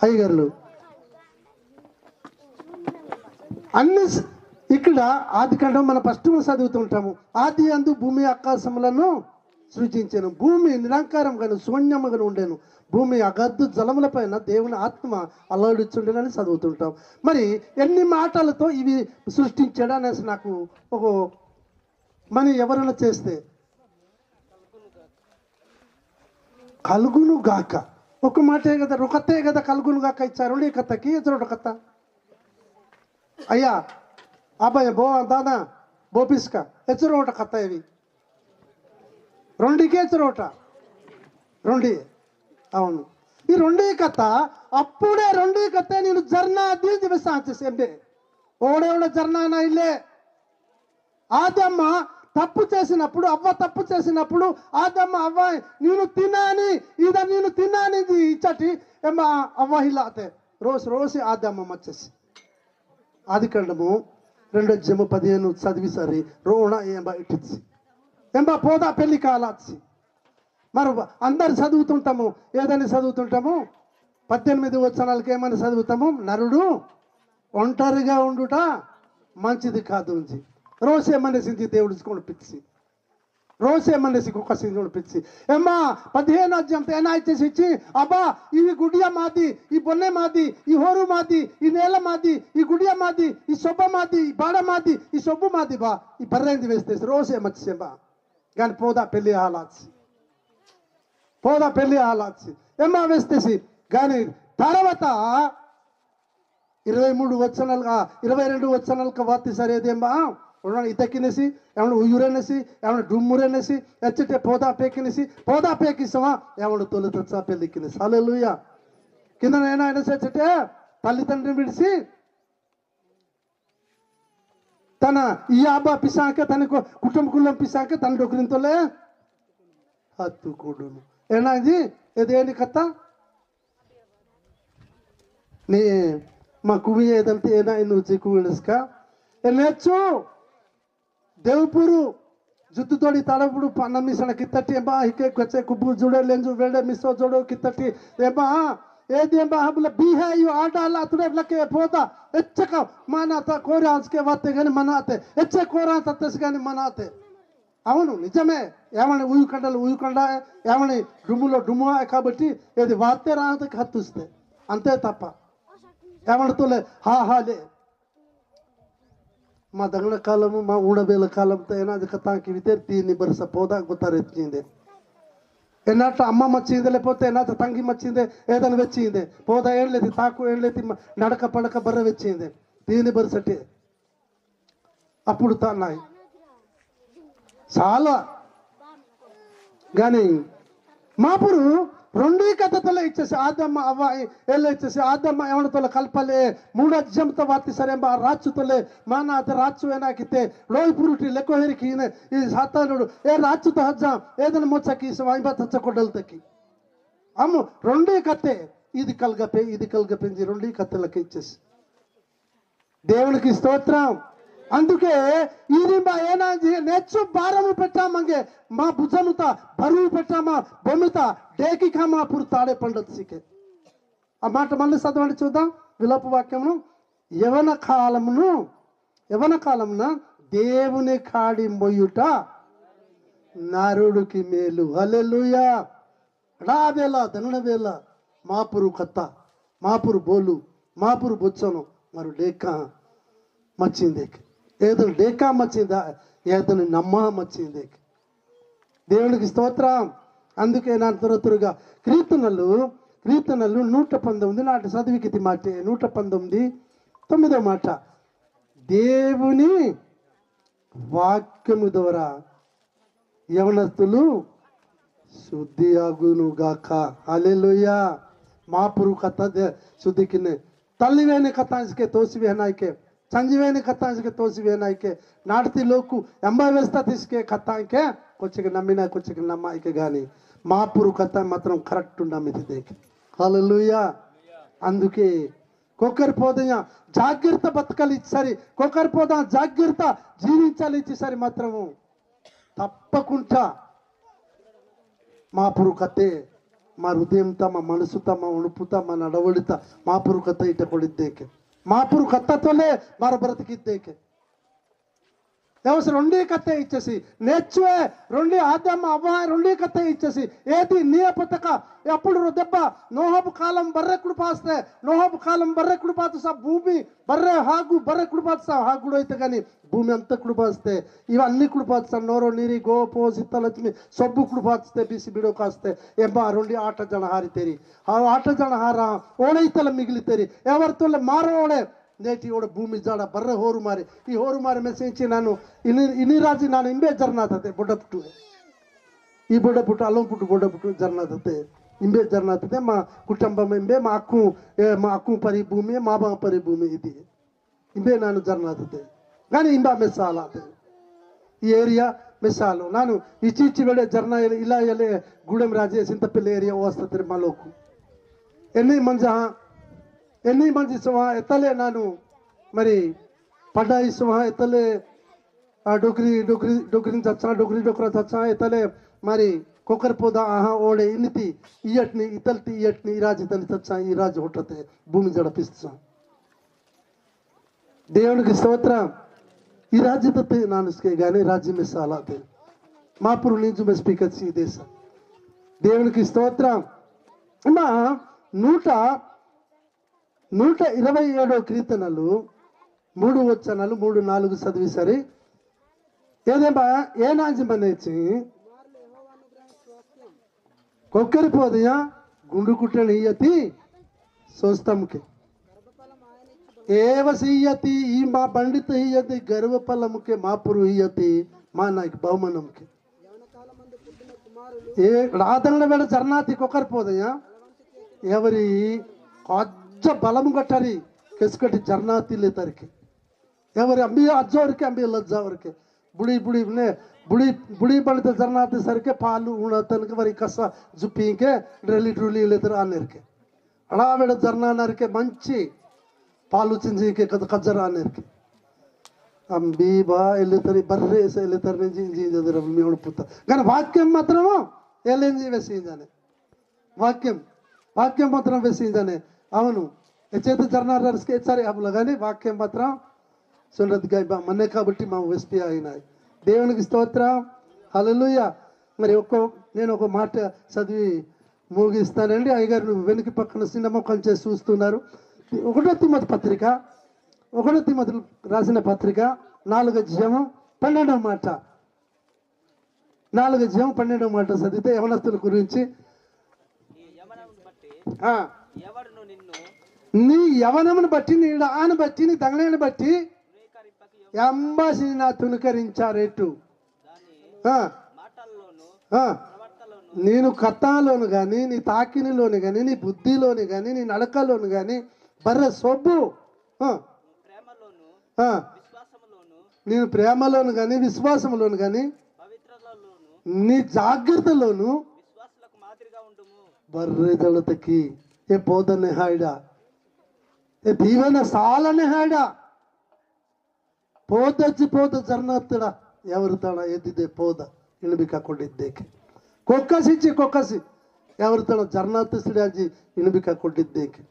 అయ్యగారులు అన్ని ఇక్కడ ఆది కాండం మన ఫస్ట్ చదువుతుంటాము ఆది అందు భూమి ఆకాశములను సృజించాను భూమి నిరంకారంగాను శూన్యముగాను ఉండేను భూమి అగద్దు జలముల పైన దేవుని ఆత్మ అల్లాడిచుండేనని చదువుతుంటాం మరి ఎన్ని మాటలతో ఇవి సృష్టించాడు అనేసి నాకు ఒక మన ఎవరైనా చేస్తే కలుగును గాక ఒక మాటే కదా రొకతే కదా కలుగును గాక ఇచ్చారు ఈ కథకి ఎదురు కథ అయ్యా అబ్బాయి బో దాదా బోపిస్క ఎచ్చరు ఒకట కథ ఇవి రెండుకే ఎచ్చరు ఒకట రెండు అవును ఈ రెండు కథ అప్పుడే రెండు కథ నేను జర్నా దీని విసాంచేసే ఓడేవుడ జర్నా ఇల్లే ఆదమ్మ తప్పు చేసినప్పుడు అవ్వ తప్పు చేసినప్పుడు ఆదమ్మ అవ్వ నేను తినాని ఇద నేను తినాని ఇచ్చటి ఏమో అవ్వ ఇలాతే రోజు ఆదమ్మ వచ్చేసి ఆది కాండము 2:15 చదివి సరి రోణ ఏంబ ఇట్టించి ఏంబ పోదా పెళ్లి కాలాచి మరి అందరు చదువుతుంటాము ఏదని చదువుతుంటాము 18 వచనాలకి ఏమని చదువుతాము నరుడు ఒంటరిగా ఉండుట మంచిది కాదు ఉంది రోజేమనేసింది దేవుడికి కొనిపించి రోజేమనేసి కుక్క సింగి కొనిపించి ఏమ్మా 15 అధ్యాయంతో ఏనా ఇచ్చేసి ఇచ్చి అబ్బా ఇవి గుడియ మాది ఈ బొన్నె మాది ఈ హోరు మాది ఈ నేల మాది ఈ గుడియ మాది ఈ సొబ్బ మాది ఈ బాడ మాది ఈ సొబ్బు మాది బా ఈ బర్రెంది వేస్తేసి రోజేమచ్చేబా కానీ పోదా పెళ్లి హాలాచి పోదా పెళ్లి హాలాచి ఏమ్మా వేస్తేసి కానీ తర్వాత 23 వచనాలుగా 22 వచనాలకు వార్తి సరేదేమ్మా ఇతకినేసి ఏమన్నా ఉయ్యూరనేసి ఏమన్నా డుమ్మురనేసి ఎచ్చటే పోదా పేకినేసి పోదా పేకిస్తావా ఏమన్నా తొలి తెచ్చా పెళ్ళికినేసి హల్లెలూయా కింద నేను ఆయన చచ్చటే తల్లిదండ్రిని విడిచి తన ఈ అబ్బా పిసాక తన కుటుంబకులం పిసాక తన డొక్కురింతోలే హత్తుకోడును ఏనాది ఏదేని కథ నీ మా కువి ఏదంటే ఏనా నువ్వు చిక్కు విడుస్క నేర్చు దేవుపురు जुत्तोड़ी तड़पुడు पन्न मिसण कितटी एबा हिके गचे कुबु जुड़े लेंजु वेड़े मिसो जोड़ो कितटी एबा ఏది ఏమా హబల బిహేయు ఆడాల అతడే లకే పోదా ఎచ్చక మనాత కోరాస్కే వత్తే గని మనాతే ఎచ్చ కోరా తత్తస్ గని మనాతే అవును నిజమే ఏమని ఊయుకండ ఏమని డుమ్ములో డుమ్ము కాబట్టి ఏది వాతే రాతే హత్తుస్తే అంతే తప్ప ఏమని తోలే హాలే మా దగన కాలము మా ఊడబేల కాలంతో ఏనాది కథాకి వితే 3 బర్స పోదా గుతరెచ్చిందే ఎన్నట్ట అమ్మ మచ్చిందే లేకపోతే ఎన్నట్ట తంగి మచ్చిందే ఏదైనా వెచ్చిందే పోదా ఏళ్ళేది తాకు ఏళ్ళేది నడక పడక బర్ర వెచ్చిందే 3 బర్సటి అప్పుడు తాన్నాయి చాలా కానీ మాపురు రెండు కథతలే ఇచ్చేసి ఆదమ్మ అవ్వ ఎల్ల ఇచ్చేసి ఆదమ్మ ఎవరితో కల్పలే 3 అజ్జంతో వాతి సరే రాచుతోలే మాన అత రాచు ఏనాకితే లోయి పురుటి లెక్క హెరికి ఈ సాతానుడు ఏ రాచుతో హజ్జ ఏదైనా మొచ్చకి వాయిబా తచ్చకొడ్డలతకి అమ్ము రెండు కథే ఇది కల్గపెంచి రెండు కథలకి ఇచ్చేసి దేవునికి స్తోత్రం అందుకే ఇది మా ఏనాజీ నెచ్చు భారము పెట్టామంగే మా భుజముత బరువు పెట్టామా బొమ్మిత డేకి ఖామా పురు తాడే పండొచ్చికే ఆ మాట మళ్ళీ చదవండి చూద్దాం విలాప వాక్యమును యవన కాలమున దేవుని కాడి మొయ్యుట నరుడికి మేలు హల్లెలూయా డావేల దనడవేల మాపురు కత్త మాపురు బోలు మాపురు బొచ్చను మరి డేకా మచ్చిందే ఏదైనా డేకా మచ్చిందా ఏదైనా నమ్మ మచ్చిందే దేవునికి స్తోత్రం అందుకే నా త్వరగా కీర్తనలు 119 నాటి చదివికితి మాట 119 9వ మాట దేవుని వాక్యము ద్వారా యవనస్తులు శుద్ధి అగునుగాక హల్లెలూయా మాపురు కథ శుద్ధికినే తల్లివేని కథాంశకే తోసివేనాయికే संजीवनी कथांके तोसिवेनाइके नाड़ती लोग ಎಂಬ व्यवस्था తీసుకే కథాంకే కొచ్చికి నమ్మినా కొచ్చికి నమ్మాయికే గాని మాపురు కథ మాత్రం కరెక్ట్ ఉండమిది దేకి హల్లెలూయా అందుకే కొక్కర్ పోదయ జాగ్రత్త బతకలి సరి కొక్కర్ పోదా జాగ్రత్త జీవించాలి సరి మాత్రము తప్పకుండా మాపురు కథే మా హృదయంతో మా మనసుతో మా ఉణుపుతో మా నడవడితో మాపురు కథ ఇట కొడిద్దేకే మాపురు కత్తతోలే మర బ్రతికిద్దేకే ఎవరు రెండే కత్తే ఇచ్చేసి నేర్చువే రెండే ఆదమ్మ అవ్వ రెండే కత్తే ఇచ్చేసి ఏది నియపతక ఎప్పుడు దెబ్బ నోహబు కాలం బర్రెకుడు పాస్తే నోహబు కాలం బర్రెకుడు పాత సా భూమి బర్రె ಹಾಗು బర్రెకుడు పాత సా ಹಾಗುడు అయితే కానీ భూమి అంతా కుడు పాస్తే ఇవన్నీ కుడు పాత నోరో నీరి ಗೋಪೋ ಸಿತ್ತಲಕ್ಷ್ಮಿ ಸೊಬ್ಬು ಕುಡು ಪಾತಿಸ್ತೆ ಬಿಸಿ ಬಿಡೋ ಕಾಸ್ತೆ ಎಂಬ ರುಂಡಿ 8 ಜನ ಹಾರಿತೇರಿ ಆ 8 ಜನ ಹಾರ ಓಣೈತಲ ಮಿಗಿಲಿತೇರಿ ಯಾವರ್ತೊಲೆ ಮಾರೋ ಓಣೆ నేటి ఓడ భూమి జాడ బర్రె హోరు మారి ఈ హోరు మారి మెసేజ్ ನಾನು ಇನಿ ರಾಜಿ ನಾನು ಇಂಬೆ ಜರ್ನಾತತೆ ಬೊಡ್ಡಪುಟ್ಟು ಈ ಬೊಡ್ಡಪುಟ್ಟು ಅಲ್ಲಂ ಪುಟ್ಟು ಬೊಡ್ಡಪುಟ್ಟು ಜರ್ನಾತತೆ ಇಂಬೆ ಜರ್ನಾತತೆ మా కుటుంబం ఇంబೆ మా అక్కు పరి భూమి మా బా పరి భూమి ఇది ఇంబೆ ನಾನು ಜರ್ನಾತತೆ కానీ ಇಂಬ ಮೆಸಾಲಾತೆ ಈ ಏರಿಯಾ ಮೆಸಾಲು ನಾನು ಇಚೀಚಿ ವೇಳೆ ಜರ್ನಾ ಇಲ್ಲ ಎಲೆ ಗೂಡೆಂ ರಾಜೆ సింతపల్లి ఏరియా వస్తతే మాలోకు ఎన్ని మంది సుమా ఎత్తలే నాను మరి పడ్డాయి సుమా ఎత్తలే డొక్రీ చచ్చా ఎత్తలే మరి కొక్కర్ పోదా ఆహా ఓడే ఇన్నితి ఇయట్ని ఇతల్తి ఇయట్ని ఈ రాజు తల్లి చచ్చా ఈ రాజు ಹುಟ್ಟತೆ భూమి జడపిస్తా దేవునికి స్తోత్రం ఈ రాజ్యతే నానుస్కే గానీ రాజ్యం మిస్సాలాతే మాపురు నింజు మే స్పీకర్ సి దేశ దేవునికి స్తోత్రం అమ్మా 127 కీర్తనలు 3 వచనాలు 3-4 చదివి సరి ఏదేబా ఏనాంజి మనేచి కొక్కరి పోదయ గుండు కుట్టని ఇయతి సోస్తముకే ఏవసియతి ఈ మా పండిత ఇయతి గర్వఫలముకే మాపురు ఇయతి మా నాయక బహుమానముకే ఏ రాధన వేళ జర్నాతి కొక్కరి పోదయ ఎవరి ಬಲಮು ಗಟ್ಟರಿ ಕೆಸ್ಕಟ್ಟಿ ಜರ್ನಾತಿ ಲೇತರಿಕೆ ఎవరి అంబి అజ్జోరికి అంబి లజ్జావరికి బుడి బడిత జర్నాతి సరికి పాలు ఉణతనికి వరి కస జుప్పింకే డ్రెలి లేతరు అనేరికి అడావిడ జర్నానరికి మంచి పాలు చింజికే కజ్జర అనేరికి బీబా వెళ్ళుతారు బర్రేసి వెళ్ళుతారు నుంచి చదువు మీ ఉడుపుతారు కానీ వాక్యం మాత్రము వెళ్ళింది వేసిందనే వాక్యం మాత్రం వేసిందనే అవును చేత జర్నార్స్కి సరే అప్పుడు కానీ వాక్యం మాత్రం సున్నతిగా మన్నే కాబట్టి మా వెస్పి అయినాయి దేవునికి స్తోత్రం హల్లెలూయా. మరి నేను ఒక మాట చదివి ముగిస్తానండి. అయ్యగారు నువ్వు వెనుక పక్కన చిన్న మొక్కలు చేసి చూస్తున్నారు. 1 తిమోతి పత్రిక రాసిన పత్రిక 4:12 మాట 4:12 చదివితే యవనస్తుల గురించి నీ యవనమును బట్టి నీ ఆను బట్టి నీ దంగలను బట్టి ఎంబాసిని నా తునకరించారేటు నేను కథలోను కానీ నీ తాకినిలోను కానీ నీ బుద్ధిలోని కానీ నీ నడకలోను కానీ బర్రె సొబ్బు నేను ప్రేమలోను కానీ విశ్వాసంలోను కానీ నీ జాగ్రత్తలోను బర్రె దళతకి ఏ పోదనే హాయిడా ఏ దీవెన సాలనే హాయిడా పోద జర్నత్తడా ఎవరు తಡ ఎద్దిదే పోద ఇಳಿಬಿ ಹಾಕೊಂಡಿದ್ದೇಕೆ ಕೊಕ್ಕಸಿ ఎవరు తన జర్నత్తుడాజీ ఇಳಿಬಿ ಹಾಕೊಂಡಿದ್ದೇಕೆ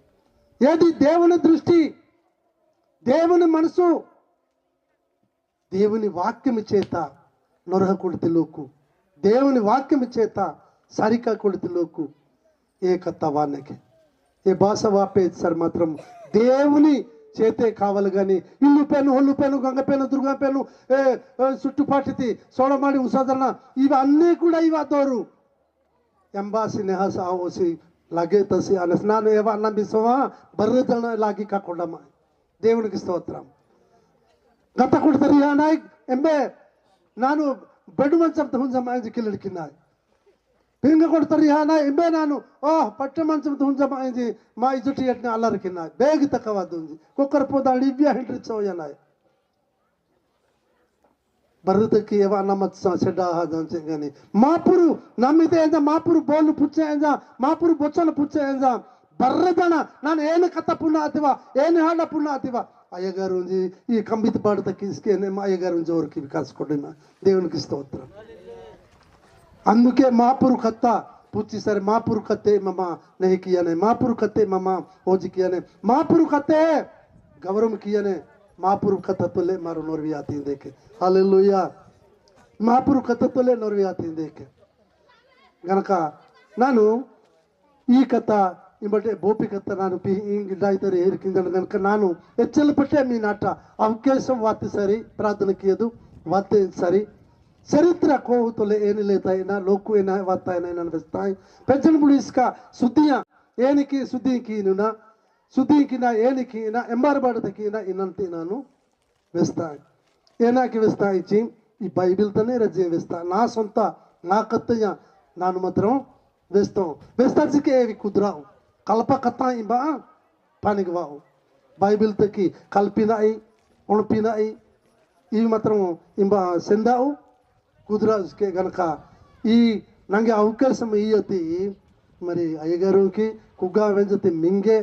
ఏది దేవుని దృష్టి దేవుని మనసు దేవుని వాక్యము చేత నొరహ కొడుతులోకు దేవుని వాక్యము చేత సరికా కొడుతులోకు ఏకత్వానికి ఏ భాష వాపే సార్ మాత్రం దేవుని చేతే కావాలి కానీ ఇల్లు పెను ఒళ్ళు పెను గంగ పెను దుర్గా పెను చుట్టుపాటితి సోడమాడి ఉసాదరణ ఇవన్నీ కూడా ఇవ్వదోరు ಎಂಬಾಸಿ ನೆಹಸ ಆವೋಸಿ లగే తసి అనే స్నానం ఏవో అన్నం బిసవా బర్రెదన లాగి కాకుండా దేవునికి స్తోత్రం గత కొడుతారు నాయ్ ఎంబే ನಾನು ಬೆಡು ಮಂಚಂ ಹುಂಜ ಮಾಂಜಿ ಕಿಲ್ಲಡಿಕಿನಾಯ್ ಪಿಂಗ ಕೊಡ್ತಾರ ನಾ ಎಂಬೆ ನಾನು ಪಟ್ಟ ಮಂಚಂ ಹುಂಜ ಮಾಂಜಿ ಮಾ ಇಜುಟಿ ಎಟ್ನ ಅಲ್ಲರಕಿನಾಯ್ ಬೇಗ ತಕವಾದ ಕುಕ್ಕರ್ ಪೋದ ಲಿವ್ಯ ಹೆಂಡ್ರಿ ಚೋಯನಾಯ್ ಬರದಕ್ಕೆ ಏವ ನಮ್ಮ ಸೆಡ ಹಾದಂಚೆ ಮಾಪುರು ನಮ್ಮಿದೆ ಎಂದ ಮಾಪುರು ಬೋಲು ಪುಚ್ಚೆ ಎಂದ ಮಾಪುರು ಬೊಚ್ಚನ ಪುಚ್ಚೆ ಎಂದ ಬರ್ರದಣ ನಾನು ಏನು ಕಥ ಪುಣ್ಯ ಆತಿವ ಏನು ಹಾಡ ಪುಣ್ಯ ಆತಿವ అయ్యగారు ఈ కంబిత పాట తగ్గించుకే మా అయ్యగారు జోరికి వికాస్ కొట్టిన దేవునికి స్తోత్రం. అందుకే మాపురు కత్త పూచి సరే మాపురు కత్తే మమ్మ నెహి కియానే మాపురు కత్తే మమ్మ ఓజి కియానే మాపురు కత్తే గౌరవం కియానే మాపురు కత్త తొలే మారు నోర్వి ఆతి దేకే హల్లెలూయా మాపురు కత్త తొలే నోర్వి ఆతి దేకే గనక ನಾನು ಈ ಕಥ ಇಂಬಟ್ಟೆ ಬೋಪಿಕತ್ತ ನಾನು ಹಿಂಗಿದ್ದಾಯ್ತಾರೆ ಹೇರಿಕಿಂದ ಕనుక ನಾನು ಹೆಚ್ಚಲ್ಪಟ್ಟೆ మీ నాట అవకాశం వాతి సరి ప్రార్థనకియదు వాతే సరి చరిత్ర కోహుతులే ఏని లేతాయినా లోకు ఏనా వాతాయినా అనిపిస్తాయి పెంచని పుడిస్క సుద్దియ ఏనికి సుద్దికినా సుద్దికినా ఏనికినా ఎంబారబాడతకినా ఇనంతే ನಾನು వేస్తాయి ఏనాకి వేస్తాయి చీ ఈ బైబిల్తోనే రజే వేస్తా నా సొంత నా కత్తయ్య ನಾನು మాత్రం వేస్తాజికే ఏవి కుదరావు కల్ప కథ ఇంబా పనికి వావు బైబిల్ తకి కల్పినాయి ఉణపినాయి ఇవి మాత్రం ఇంబా సెందావు కుదురాజుకే గనక ఈ ನಂಗೆ అవకాశం ఇయ్యతి మరి అయ్యగారుకి కుగ్గా వెంజతి మింగే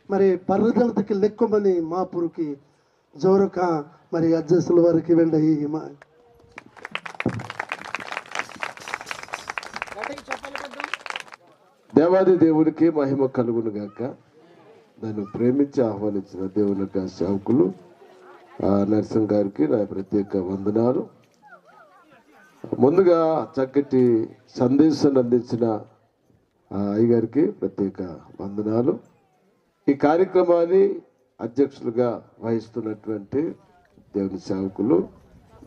మరి పర్రదలతకి లెక్కమని మాపురుకి జోరక మరి అజ్జసుల వారికి వెండయి దేవాది దేవునికి మహిమ కలుగును గాక. నన్ను ప్రేమించి ఆహ్వానించిన దేవుని యొక్క సేవకులు నరసింహ గారికి నా ప్రత్యేక వందనాలు. ముందుగా చక్కటి సందేశాన్ని అందించిన అయ్యగారికి ప్రత్యేక వందనాలు. ఈ కార్యక్రమాన్ని అధ్యక్షులుగా వహిస్తున్నటువంటి దేవుని సేవకులు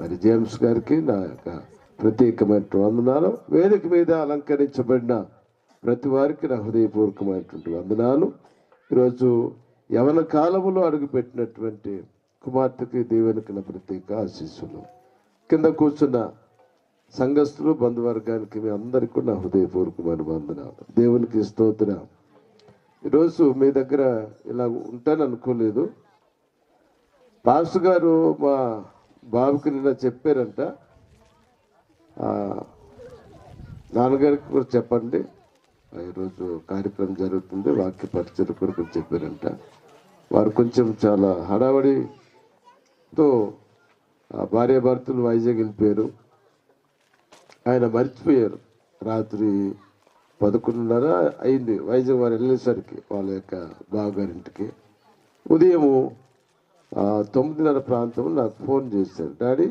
మరి జేమ్స్ గారికి నా యొక్క ప్రత్యేకమైన వందనాలు. వేదిక మీద అలంకరించబడిన ప్రతి వారికి నా హృదయపూర్వకమైనటువంటి వందనాలు. ఈరోజు యవన కాలములో అడుగుపెట్టినటువంటి కుమార్తెకి దేవునికి నా ప్రత్యేక ఆశీస్సులు. కింద కూర్చున్న సంఘస్థులు బంధువర్గానికి మీ అందరికీ నా హృదయపూర్వకమైన వందనాలు. దేవునికి స్తోత్రం. ఈరోజు మీ దగ్గర ఇలా ఉంటాను అనుకోలేదు. పాస్టర్ గారు మా బాబుకి నిన్న చెప్పారంట, నాన్నగారికి కూడా చెప్పండి ఈరోజు కార్యక్రమం జరుగుతుంది వాక్య పరిచయం కొరకు చెప్పారంట. వారు కొంచెం చాలా హడావడితో భార్య భర్తలు వైజాగ్ వెళ్ళిపోయారు. ఆయన మర్చిపోయారు. రాత్రి 11:30 అయింది వైజాగ్ వారు వెళ్ళేసరికి వాళ్ళ యొక్క బావగారింటికి. ఉదయము 9:30 ప్రాంతంలో నాకు ఫోన్ చేశారు. డాడీ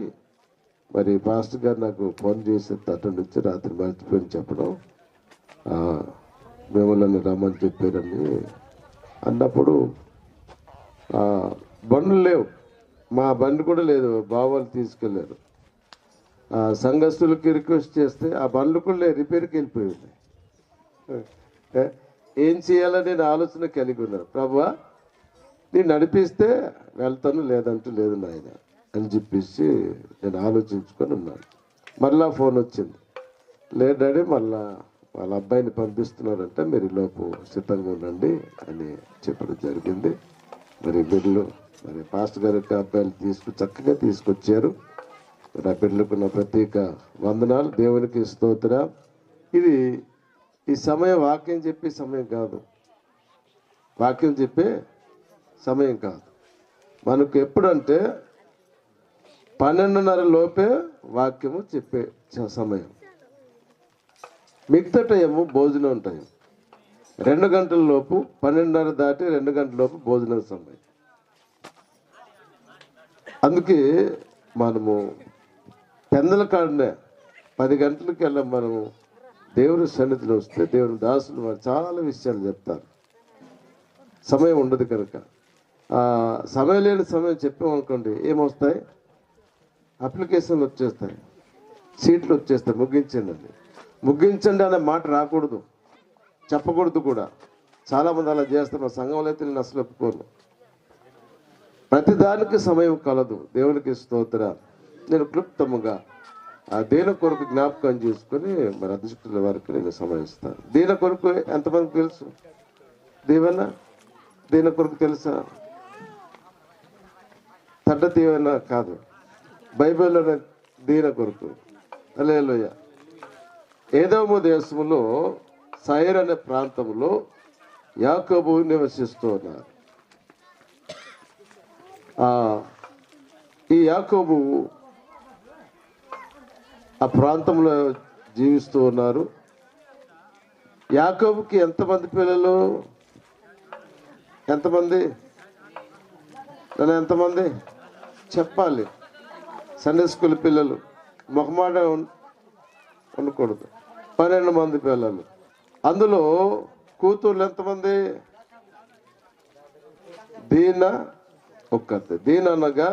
మరి పాస్టర్ గారు నాకు ఫోన్ చేసి అటెండ్ వచ్చి రాత్రి మర్చిపోయి చెప్పడం, మిమ్మల్ని రమ్మని చెప్పారని అన్నప్పుడు బండ్లు లేవు, మా బండి కూడా లేదు, బావాలు తీసుకెళ్ళారు. సంఘస్థులకి రిక్వెస్ట్ చేస్తే ఆ బండ్లు కూడా రిపేర్కి వెళ్ళిపోయింది. ఏం చేయాలని నేను ఆలోచన కలిగి ఉన్నాను. ప్రభువా నేను నడిపిస్తే వెళ్తాను, లేదంటూ లేదు నాయన అని చెప్పేసి నేను ఆలోచించుకొని ఉన్నాను. మళ్ళా ఫోన్ వచ్చింది, లేదు డాడీ మళ్ళా వాళ్ళ అబ్బాయిని పంపిస్తున్నారంటే మీరు లోపు సిద్ధంగా ఉండండి అని చెప్పడం జరిగింది. మరి బిడ్డలు మరి పాస్టర్ గారి యొక్క అబ్బాయిలు చక్కగా తీసుకొచ్చారు. మరి ఆ బిడ్డలకు నా ప్రత్యేక వందనాలు. దేవునికి స్తోత్రం. ఇది ఈ సమయం వాక్యం చెప్పే సమయం కాదు, వాక్యం చెప్పే సమయం కాదు. మనకు ఎప్పుడంటే 12:30 లోపే వాక్యము చెప్పే సమయం. మిగతా టైము భోజనం టైం. 2 గంటల లోపు 12:30 దాటి 2 గంటల లోపు భోజనం సమయం. అందుకే మనము పెందల కాడనే 10 గంటలకి వెళ్ళాం. మనము దేవుని సన్నిధిలో వస్తే దేవుని దాసులు వారు చాలా విషయాలు చెప్తారు. సమయం ఉండదు కనుక సమయం లేని సమయం చెప్పామనుకోండి ఏమొస్తాయి, అప్లికేషన్లు వచ్చేస్తాయి, సీట్లు వచ్చేస్తాయి, ముగించండి అనే మాట రాకూడదు, చెప్పకూడదు కూడా. చాలామంది అలా చేస్తారు. మా సంఘంలో అయితే నేను అసలు ఒప్పుకోను. ప్రతిదానికి సమయం కలదు. దేవునికి స్తోత్రం. నేను క్లుప్తముగా దేని కొరకు జ్ఞాపకం చేసుకుని మరి అధ్యక్షుల వారికి నేను సమయిస్తాను. దీని కొరకు ఎంతమందికి తెలుసు? దీవెన దీని కొరకు తెలుసా? తడ్డ దీవెన కాదు, బైబిల్లోనే దీని కొరకు. హల్లెలూయా. ఏదోము దేశంలో సైర్ అనే ప్రాంతంలో యాకోబు నివసిస్తూ ఉన్నారు. ఈ యాకోబు ఆ ప్రాంతంలో జీవిస్తూ ఉన్నారు. యాకోబుకి ఎంతమంది పిల్లలు? ఎంతమంది చెప్పాలి. సండే స్కూల్ పిల్లలు మొహమాట ఉండకూడదు. 12 మంది పిల్లలు. అందులో కూతుర్లు ఎంతమంది? దీన ఒక్కతే. దీన అనగా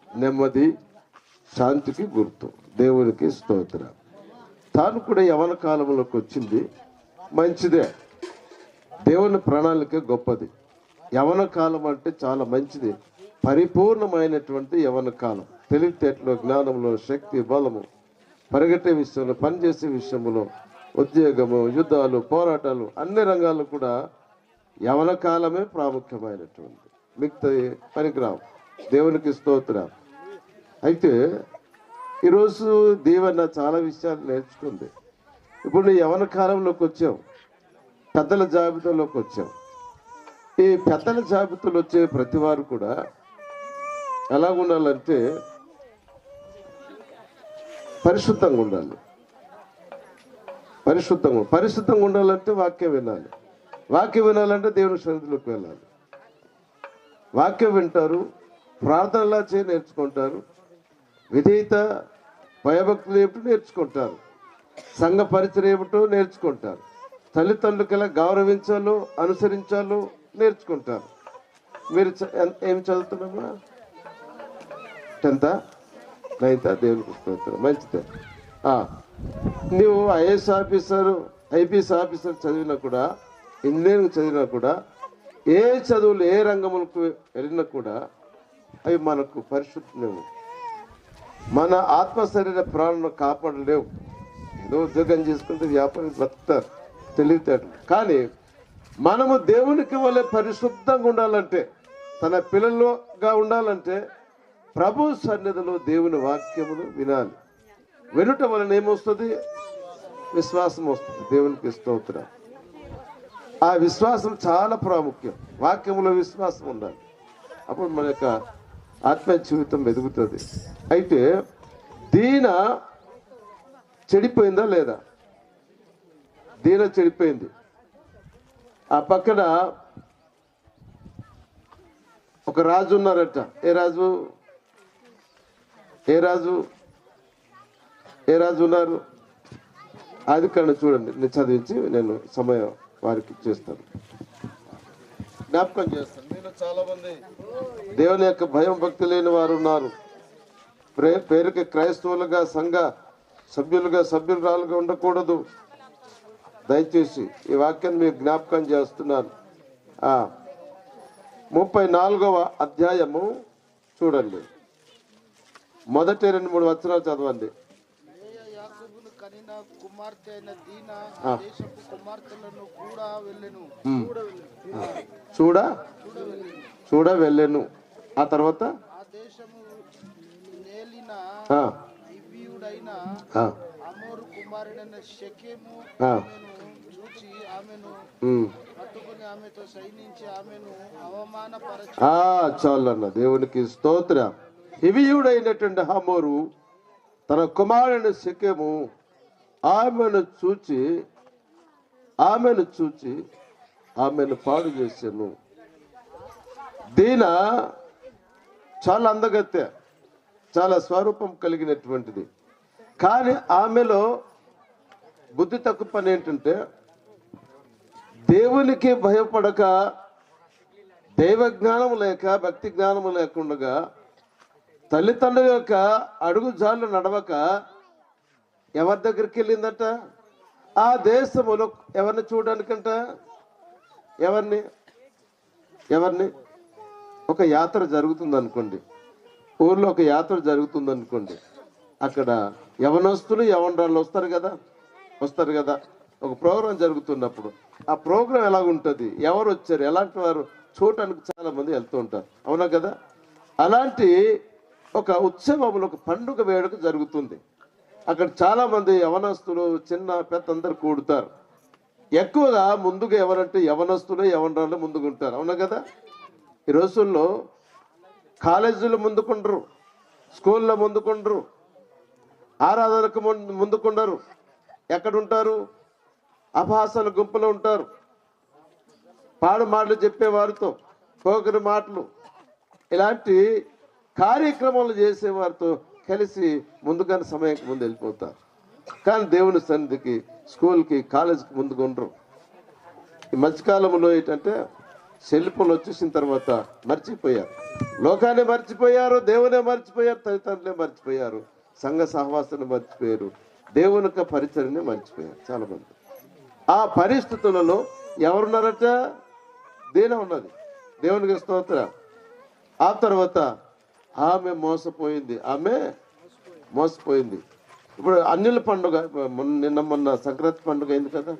నెమ్మది, శాంతికి గుర్తు. దేవునికి స్తోత్రం. తాను కూడా యవన కాలంలోకి వచ్చింది. మంచిదే, దేవుని ప్రణాళిక గొప్పది. యవన కాలం అంటే చాలా మంచిది. పరిపూర్ణమైనటువంటి యవన కాలం. తెలివితేటలో, జ్ఞానంలో, శక్తి, బలము, పరిగెట్టే విషయంలో, పనిచేసే విషయంలో, ఉద్యోగము, యుద్ధాలు, పోరాటాలు, అన్ని రంగాల్లో కూడా యవన కాలమే ప్రాముఖ్యమైనటువంటి. మిగతా పనికిరావు. దేవునికి స్తోత్రం. అయితే ఈరోజు దీవెన చాలా విషయాలు నేర్చుకుంది. ఇప్పుడు యవన కాలంలోకి వచ్చాం, పెద్దల జాబితాలోకి వచ్చాం. ఈ పెద్దల జాబితాలో వచ్చే ప్రతి వారు కూడా ఎలా ఉండాలంటే పరిశుద్ధంగా ఉండాలి. పరిశుద్ధంగా ఉండాలంటే వాక్యం వినాలి. వాక్యం వినాలంటే దేవుని సన్నిధిలోకి వెళ్ళాలి. వాక్యం వింటారు, ప్రార్థనలా చేసి నేర్చుకుంటారు, విధేయత భయభక్తులు ఏమిటో నేర్చుకుంటారు, సంఘ పరిచయం ఏమిటో నేర్చుకుంటారు, తల్లిదండ్రులకు ఎలా గౌరవించాలో అనుసరించాలో నేర్చుకుంటారు. మీరు ఏం చదువుతున్నామా? 10th 9th? దేవునికి స్తోత్రం. మంచిదే. నువ్వు ఐఏఎస్ ఆఫీసర్, ఐపీఎస్ ఆఫీసర్ చదివినా కూడా, ఇంజనీరింగ్ చదివినా కూడా, ఏ చదువులు ఏ రంగములకు వెళ్ళినా కూడా అవి మనకు పరిశుద్ధలేవు. మన ఆత్మ శరీర ప్రాణాలను కాపాడలేవు. ఏదో ఉద్యోగం చేసుకుంటే వ్యాపారం బతుకుతారు, తెలివితేటలు. కానీ మనము దేవునికి వల్లే పరిశుద్ధంగా ఉండాలంటే, తన పిల్లలుగా ఉండాలంటే ప్రభు సన్నిధిలో దేవుని వాక్యమును వినాలి. వినుట వలన ఏమొస్తుంది? విశ్వాసం వస్తుంది. దేవునికి స్తోత్రం. ఆ విశ్వాసం చాలా ప్రాముఖ్యం. వాక్యములో విశ్వాసం ఉండాలి. అప్పుడు మన యొక్క ఆత్మీయ జీవితం ఎదుగుతుంది. అయితే దీన చెడిపోయిందా లేదా? దీన చెడిపోయింది. ఆ పక్కన ఒక రాజు ఉన్నారట. ఏ రాజు ఉన్నారు? ఆదికాండం చూడండి. నేను చదివించి నేను సమయం వారికి చేస్తాను, జ్ఞాపకం చేస్తాను. మీలో చాలా మంది దేవుని యొక్క భయం భక్తి లేని వారు ఉన్నారు. పేరుకి క్రైస్తవులుగా సంఘ సభ్యురాలుగా ఉండకూడదు. దయచేసి ఈ వాక్యాన్ని మీకు జ్ఞాపకం చేస్తున్నాను. 34వ అధ్యాయము చూడండి. మొదటి 2-3 వచనాలు చదవండి. చూడ వెళ్ళెను. ఆ తర్వాత చాలన్న దేవునికి స్తోత్రం. హివియుడైనటువంటి హమోరు తన కుమారుని షెకెము ఆమెను చూచి ఆమెను పాడు చేశాను. దీన చాలా అందగత్తె, చాలా స్వరూపం కలిగినటువంటిది. కానీ ఆమెలో బుద్ధి తక్కువ పని ఏంటంటే దేవునికి భయపడక, దైవ జ్ఞానం లేక, భక్తి జ్ఞానం లేకుండా, తల్లిదండ్రుల యొక్క అడుగు జాళ్ళు నడవక ఎవరి దగ్గరికి వెళ్ళిందట? ఆ దేశములో ఎవరిని చూడడానికంట? ఎవరిని ఒక యాత్ర జరుగుతుంది అనుకోండి, ఊర్లో ఒక యాత్ర జరుగుతుంది అనుకోండి. అక్కడ యవనస్తులు యవనరాళ్ళు వస్తారు కదా. ఒక ప్రోగ్రాం జరుగుతున్నప్పుడు ఆ ప్రోగ్రాం ఎలాగుంటుంది, ఎవరు వచ్చారు, ఎలాంటి వారు చూడటానికి చాలా మంది వెళ్తూ ఉంటారు. అవునా కదా? అలాంటి ఒక ఉత్సవంలో ఒక పండుగ వేడుక జరుగుతుంది. అక్కడ చాలా మంది యవనస్తులు, చిన్న పెద్ద అందరు కూడుతారు. ఎక్కువగా ముందుగా ఎవరంటే యవనస్తులు యవనరాళ్ళు ముందుకుంటారు. అవునా కదా? ఈ రోజుల్లో కాలేజీలు ముందుకుండరు, స్కూల్లో ముందుకుండరు, ఆరాధనకు ముందుకుండరు. ఎక్కడుంటారు? అభాసల గుంపులో ఉంటారు. పాడు మాటలు చెప్పేవారితో, పోగరు మాటలు, ఇలాంటి కార్యక్రమాలు చేసేవారితో కలిసి ముందుగానే సమయానికి ముందు వెళ్ళిపోతారు. కానీ దేవుని సన్నిధికి, స్కూల్కి, కాలేజీకి ముందుగా ఉండరు. ఈ మధ్యకాలంలో ఏంటంటే సెల్ ఫోన్ వచ్చేసిన తర్వాత మర్చిపోయారు. లోకాన్ని మర్చిపోయారు, దేవునే మర్చిపోయారు, తల్లిదండ్రులే మర్చిపోయారు, సంఘ సహవాసాన్ని మర్చిపోయారు, దేవుని యొక్క పరిచర్ని మర్చిపోయారు చాలా మంది. ఆ పరిస్థితులలో ఎవరున్నారట? దీన ఉన్నది. దేవునికి స్తోత్రం. ఆ తర్వాత ఆమె మోసపోయింది. ఇప్పుడు అన్యుల పండుగ, మొన్న సంక్రాంతి పండుగ అయింది కదా.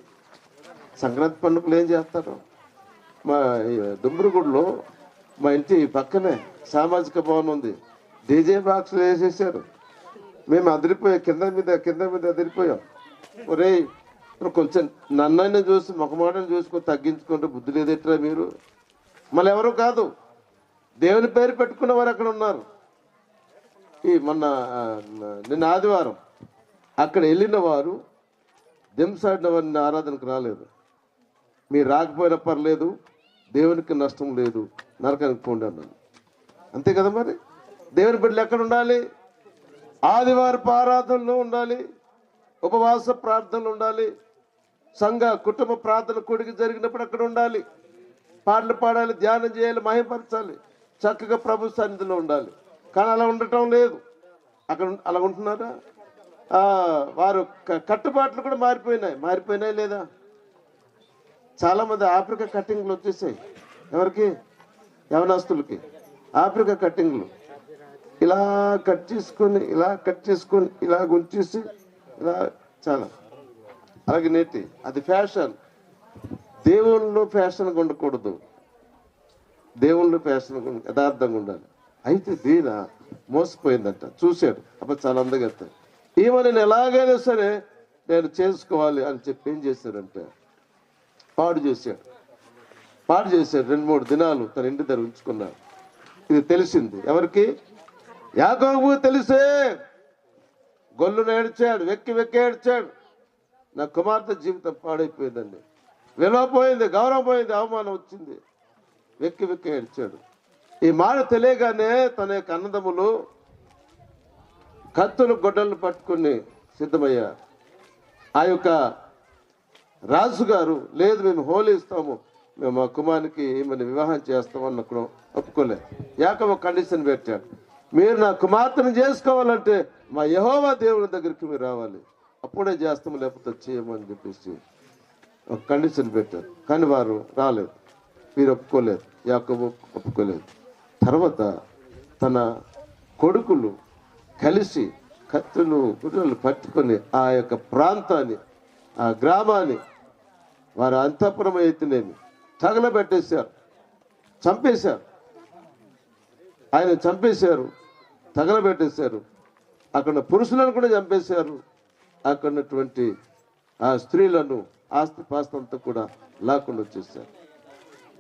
సంక్రాంతి పండుగలు ఏం చేస్తారు? మా దుమ్మురుగుడిలో మా ఇంటి పక్కనే సామాజిక భవనం ఉంది. డీజే బాక్స్లు వేసేసారు. మేము అదిరిపోయాం, కింద మీద అదిరిపోయాం. ఒరే కొంచెం నన్నైనా చూసి ముఖమాటను చూసుకొని తగ్గించుకుంటే బుద్ధి లేదెట్రా మీరు? మళ్ళీ ఎవరు కాదు, దేవుని పేరు పెట్టుకున్న వారు అక్కడ ఉన్నారు. నిన్న ఆదివారం అక్కడ వెళ్ళిన వారు దింసాడిన వారిని ఆరాధనకు రాలేదు. మీరు రాకపోయినా పర్లేదు, దేవునికి నష్టం లేదు, నరకానికి పోండి అన్నాను. అంతే కదా? మరి దేవుని బిడ్డలు ఎక్కడ ఉండాలి? ఆదివారపు ఆరాధనలో ఉండాలి, ఉపవాస ప్రార్థనలు ఉండాలి, సంఘ కుటుంబ ప్రార్థన కూడికి జరిగినప్పుడు అక్కడ ఉండాలి, పాటలు పాడాలి, ధ్యానం చేయాలి, మహిమపరచాలి, చక్కగా ప్రభు సన్నిధిలో ఉండాలి. కానీ అలా ఉండటం లేదు. అక్కడ అలా ఉంటున్నారా? వారు కట్టుబాట్లు కూడా మారిపోయినాయి లేదా? చాలామంది ఆఫ్రికా కట్టింగ్లు వచ్చేసాయి. ఎవరికి? యవనస్తులకి ఆఫ్రికా కట్టింగ్లు. ఇలా కట్ చేసుకొని ఇలా గుంచేసి ఇలా చాలా అలాగే నేటి అది ఫ్యాషన్. దేవుళ్ళు ఫ్యాషన్గా ఉండకూడదు, దేవుళ్ళు ఫ్యాషన్ యథార్థంగా ఉండాలి. అయితే దీన మోసపోయిందంట. చూశాడు, అప్పుడు చాలా అందగా ఈమె నేను ఎలాగైనా సరే నేను చేసుకోవాలి అని చెప్పి ఏం చేశాడంటే పాడు చేశాడు. 2-3 దినాలు తన ఇంటి దగ్గర ఉంచుకున్నాడు. ఇది తెలిసింది ఎవరికి? యాకోబు తెలిసే గొల్లును ఏడ్చాడు, వెక్కి ఏడ్చాడు. నా కుమార్తె జీవితం పాడైపోయిందండి, విలువ పోయింది, గౌరవం పోయింది, అవమానం వచ్చింది. వెక్కి ఏడ్చాడు. ఈ మాట తెలియగానే తన యొక్క అన్నదమ్ములు కత్తులు గొడ్డలను పట్టుకుని సిద్ధమయ్యారు. ఆ యొక్క రాజుగారు లేదు మేము హోలీ ఇస్తాము, మేము మా కుమారునికి ఈమెను వివాహం చేస్తామని అక్కడ ఒప్పుకోలేదు. యాకోబు కండిషన్ పెట్టాడు, మీరు నా కుమార్తెను చేసుకోవాలంటే మా యెహోవా దేవుని దగ్గరికి మీరు రావాలి, అప్పుడే చేస్తాము, లేకపోతే చేయమని చెప్పేసి ఒక కండిషన్ పెట్టారు. కానీ వారు రాలేదు, వీరు ఒప్పుకోలేదు, యాకోబు ఒప్పుకోలేదు. తర్వాత తన కొడుకులు కలిసి కత్తులు గుడ్డలు పట్టుకొని ఆ యొక్క ప్రాంతాన్ని, ఆ గ్రామాన్ని, వారి అంతఃపురం అయితేనేమి తగలబెట్టేశారు, చంపేశారు. ఆయన చంపేశారు, తగలబెట్టేశారు. అక్కడ పురుషులను కూడా చంపేశారు. అక్కడ ఉన్నటువంటి ఆ స్త్రీలను, ఆస్తి పాస్తి అంతా కూడా లాక్కుండా వచ్చేసారు.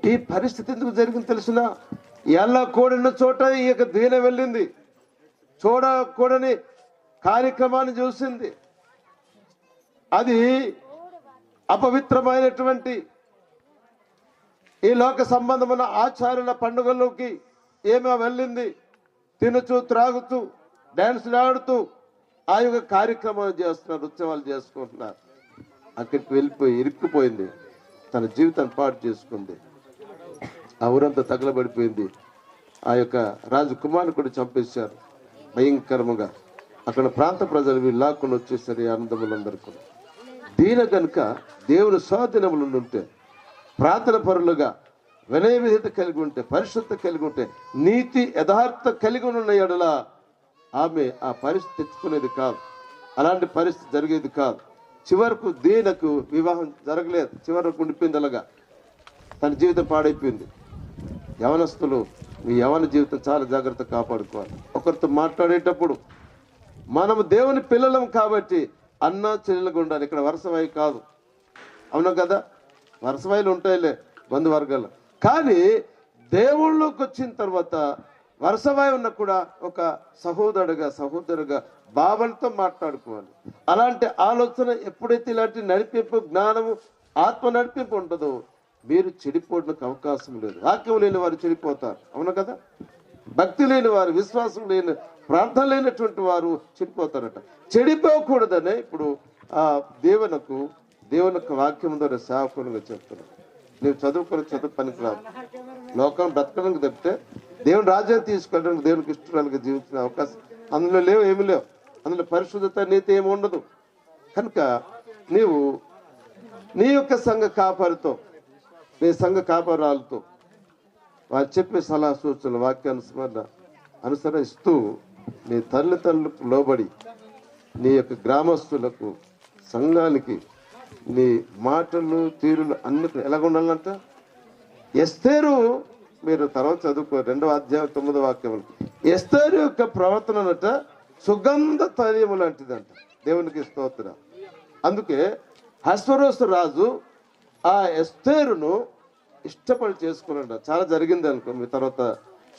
ఈ పరిస్థితి ఎందుకు జరిగింది తెలిసిన? ఎలా కూడిన చోట ఈ యొక్క దీన వెళ్ళింది, చూడకూడని కార్యక్రమాన్ని చూసింది. అది అపవిత్రమైనటువంటి ఈ లోక సంబంధమైన ఆచారాల పండుగల్లోకి ఏమో వెళ్ళింది. తినుచు త్రాగుతూ డాన్సులు ఆడుతూ ఆ యొక్క కార్యక్రమాలు చేస్తున్నారు, ఉత్సవాలు చేసుకుంటున్నారు. అక్కడికి వెళ్ళిపోయి ఇరుక్కుపోయింది, తన జీవితాన్ని పాటు చేసుకుంది. ఆ ఊరంతా తగలబడిపోయింది. ఆ యొక్క రాజకుమారుని కూడా చంపేశారు భయంకరంగా. అక్కడ ప్రాంత ప్రజలు వీళ్ళు లాక్కొని వచ్చేసారు, ఈ ఆనందములందరూ కూడా. దీని కనుక దేవుని స్వాధీనములు ఉంటే, ప్రార్థన పరులుగా వినయ విధేయత కలిగి ఉంటే, పరిశుద్ధత కలిగి ఉంటే, నీతి యథార్థ కలిగి ఉన్న ఎడల ఆమె ఆ పరిస్థితి తెచ్చుకునేది కాదు, అలాంటి పరిస్థితి జరిగేది కాదు. చివరకు దీనకు వివాహం జరగలేదు, చివరకు ఉండిపోయింది. అలాగా తన జీవితం పాడైపోయింది. యవనస్తులు మీ యవన జీవితం చాలా జాగ్రత్త కాపాడుకోవాలి. ఒకరితో మాట్లాడేటప్పుడు మనము దేవుని పిల్లలం కాబట్టి అన్న చెల్లెలుగా ఉండాలి. ఇక్కడ వరుసవై కాదు, అవునా కదా? వరుసవైలు ఉంటాయిలే బంధువర్గాలు, కానీ దేవుళ్ళలోకి వచ్చిన తర్వాత వరుసవై ఉన్న కూడా ఒక సహోదరుగా బావలతో మాట్లాడుకోవాలి. అలాంటి ఆలోచన ఎప్పుడైతే ఇలాంటి నడిపింపు, జ్ఞానము, ఆత్మ నడిపింపు ఉంటుందో మీరు చెడిపోవడానికి అవకాశం లేదు. వాక్యం లేని వారు చెడిపోతారు, అవును కదా? భక్తి లేని వారు, విశ్వాసం లేని, ప్రార్థన లేనటువంటి వారు చెడిపోతారట. చెడిపోకూడదనే ఇప్పుడు ఆ దేవునికి వాక్యం ద్వారా సేవకునిగా చెప్తున్నాను. నేను చదువు పనికిరాదు, లోకం బ్రతకడానికి తప్పితే దేవుని రాజ్యాన్ని తీసుకోవడానికి, దేవునికి ఇష్టడానికి జీవించిన అవకాశం అందులో లేవు, ఏమి లేవు. అందులో పరిశుద్ధత, నీతి ఏమి ఉండదు. కనుక నీవు నీ యొక్క సంఘ కాపరితో, నీ సంఘ కాపరాలతో వారు చెప్పే సలహా సూచనలు, వాక్యానుస్మరణ అనుసరిస్తూ నీ తల్లిదండ్రులకు లోబడి నీ యొక్క గ్రామస్తులకు, సంఘానికి నీ మాటలు, తీరులు అన్నిటి ఎలాగ ఉండాలంట? ఎస్తేరు, మీరు తర్వాత చదువుకో 2వ అధ్యాయం 9వ వాక్యములు. ఎస్తేరు యొక్క ప్రవర్తన అన్నట సుగంధ తైలము లాంటిదంట. దేవునికి స్తోత్రం. అందుకే అహష్వేరోషు రాజు ఆ ఎస్తేరును ఇష్టపడి చేసుకున్నాడు. చాలా జరిగింది అనుకో, మీ తర్వాత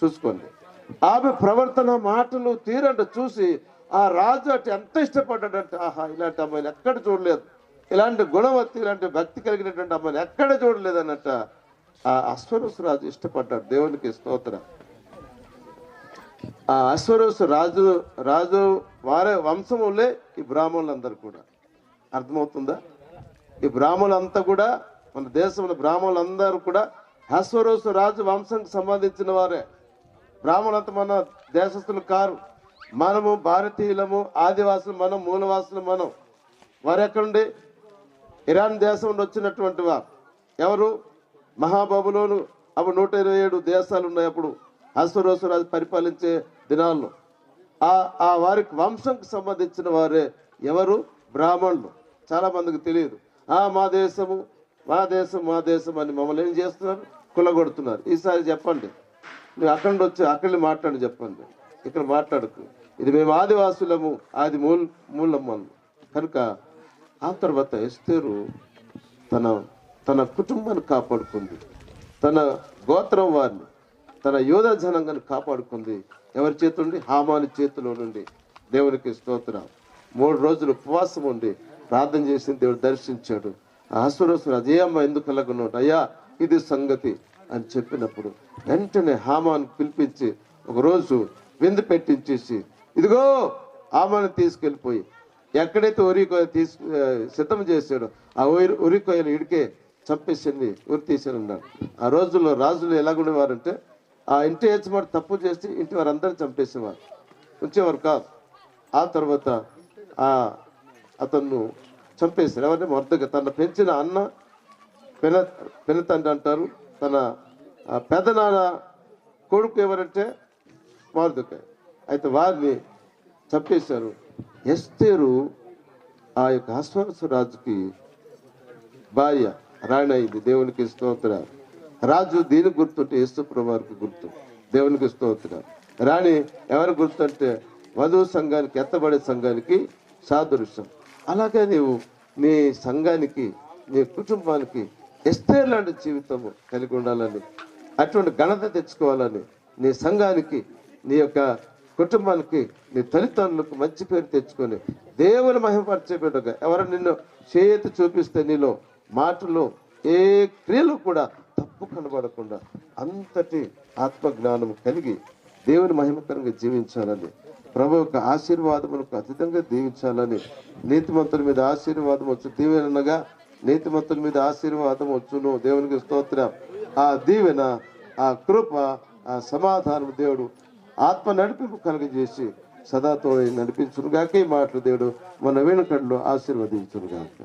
చూసుకోండి. ఆమె ప్రవర్తన, మాటలు, తీరంట చూసి ఆ రాజు అటు ఎంత ఇష్టపడ్డాడంటే, ఆహా ఇలాంటి అమ్మాయిని ఎక్కడ చూడలేదు, ఇలాంటి గుణవత్తి, ఇలాంటి భక్తి కలిగినటువంటి అమ్మాయిని ఎక్కడ చూడలేదు అన్నట్ట ఆ అహష్వేరోషు రాజు ఇష్టపడ్డాడు. దేవునికి స్తోత్రం. ఆ అహష్వేరోషు రాజు వారి వంశములే ఈ బ్రాహ్మణులందరూ కూడా. అర్థమవుతుందా? ఈ బ్రాహ్మణులంతా కూడా, మన దేశంలో బ్రాహ్మణులందరూ కూడా అహష్వేరోషు రాజు వంశానికి సంబంధించిన వారే. బ్రాహ్మణులంతా మన దేశస్తులు కారు. మనము భారతీయులము, ఆదివాసులు మనం, మూలవాసులు మనం. వారు ఎక్కడుండి? ఇరాన్ దేశం నుండి వచ్చినటువంటి వారు. ఎవరు? మహాబబులోను. అప్పుడు 127 దేశాలు ఉన్నాయి అప్పుడు అహష్వేరోషు రాజు పరిపాలించే దినాల్లో. ఆ వారికి వంశంకి సంబంధించిన వారే ఎవరు? బ్రాహ్మణులు. చాలా మందికి తెలియదు. మా దేశము అని మమ్మల్ని ఏం చేస్తున్నారు? కులగొడుతున్నారు. ఈసారి చెప్పండి, నువ్వు అక్కడి నుండి వచ్చి అక్కడి మాట్లాడి చెప్పండి, ఇక్కడ మాట్లాడుకు. ఇది మేము ఆదివాసులము, ఆది మూలమ్మలు. కనుక ఆ తర్వాత ఎస్తేరు తన కుటుంబాన్ని కాపాడుకుంది, తన గోత్రం వారిని, తన యోధ జనాంగాన్ని కాపాడుకుంది. ఎవరి చేతుల నుండి? హామాని చేతిలో నుండి. దేవునికి స్తోత్రం. 3 రోజులు ఉపవాసం ఉండి ప్రార్థన చేసి దేవుడు దర్శించాడు. అహస్వరోసు అజయమ్మ ఎందుకు అలాగున్నాడు? అయ్యా ఇది సంగతి అని చెప్పినప్పుడు వెంటనే హామాను పిలిపించి ఒకరోజు విందు పెట్టించేసి, ఇదిగో హామాను తీసుకెళ్ళిపోయి ఎక్కడైతే ఉరికొయ్య సిద్ధం చేశాడో ఆ ఉరికొయ్యను ఇడికే చంపేసింది, ఉరి తీసానన్నాడు. ఆ రోజుల్లో రాజులు ఎలాగుండేవారంటే ఆ ఇంటి యజమాని తప్పు చేసి ఇంటి వారందరినీ చంపేసేవారు, ఉంచేవారు కాదు. ఆ తర్వాత అతను చంపేశారు. ఎవరిని? మొదటగా తన పెంచిన అన్న పెనతండ్రి అంటారు. తన పెదనాన్న కొడుకు ఎవరంటే మొర్దెకై. అయితే వారిని చంపేశారు. ఎస్తేరు ఆ యొక్క అహస్వరోషురాజుకి భార్య రాణి అయింది. దేవునికి స్తోత్రం. రాజు దీనికి గుర్తుంటే యేసు ప్రభువారికి గుర్తు. దేవునికి స్తోత్రం. రాణి ఎవరు గుర్తుంటే వధువు సంఘానికి, ఎత్తబడే సంఘానికి సాదృశ్యం. అలాగే నీవు నీ సంఘానికి, నీ కుటుంబానికి ఎస్తేరు లాంటి జీవితము కలిగి ఉండాలని, అటువంటి ఘనత తెచ్చుకోవాలని, నీ సంఘానికి, నీ యొక్క కుటుంబానికి, నీ తల్లిదండ్రులకు మంచి పేరు తెచ్చుకొని దేవుని మహిమపరిచే బిడ్డగా ఎవరు నిన్ను చేయెత్తి చూపిస్తే నీలో మాటలో ఏ క్రియలు కూడా తప్పు కనబడకుండా అంతటి ఆత్మజ్ఞానం కలిగి దేవుని మహిమకరంగా జీవించాలని, ప్రభు యొక్క ఆశీర్వాదములకు అతీతంగా దీవించాలని, నీతిమంతుల మీద ఆశీర్వాదం వచ్చు. దీవెనగా నీతిమంతుల మీద ఆశీర్వాదం వచ్చును. దేవునికి స్తోత్రం. ఆ దీవెన, ఆ కృప, ఆ సమాధానం దేవుడు ఆత్మ నడిపింపు కలుగజేసి సదాతో నడిపించునుగాక. ఈ మాటలు దేవుడు మన వెనుకల్లో ఆశీర్వదించునుగాక.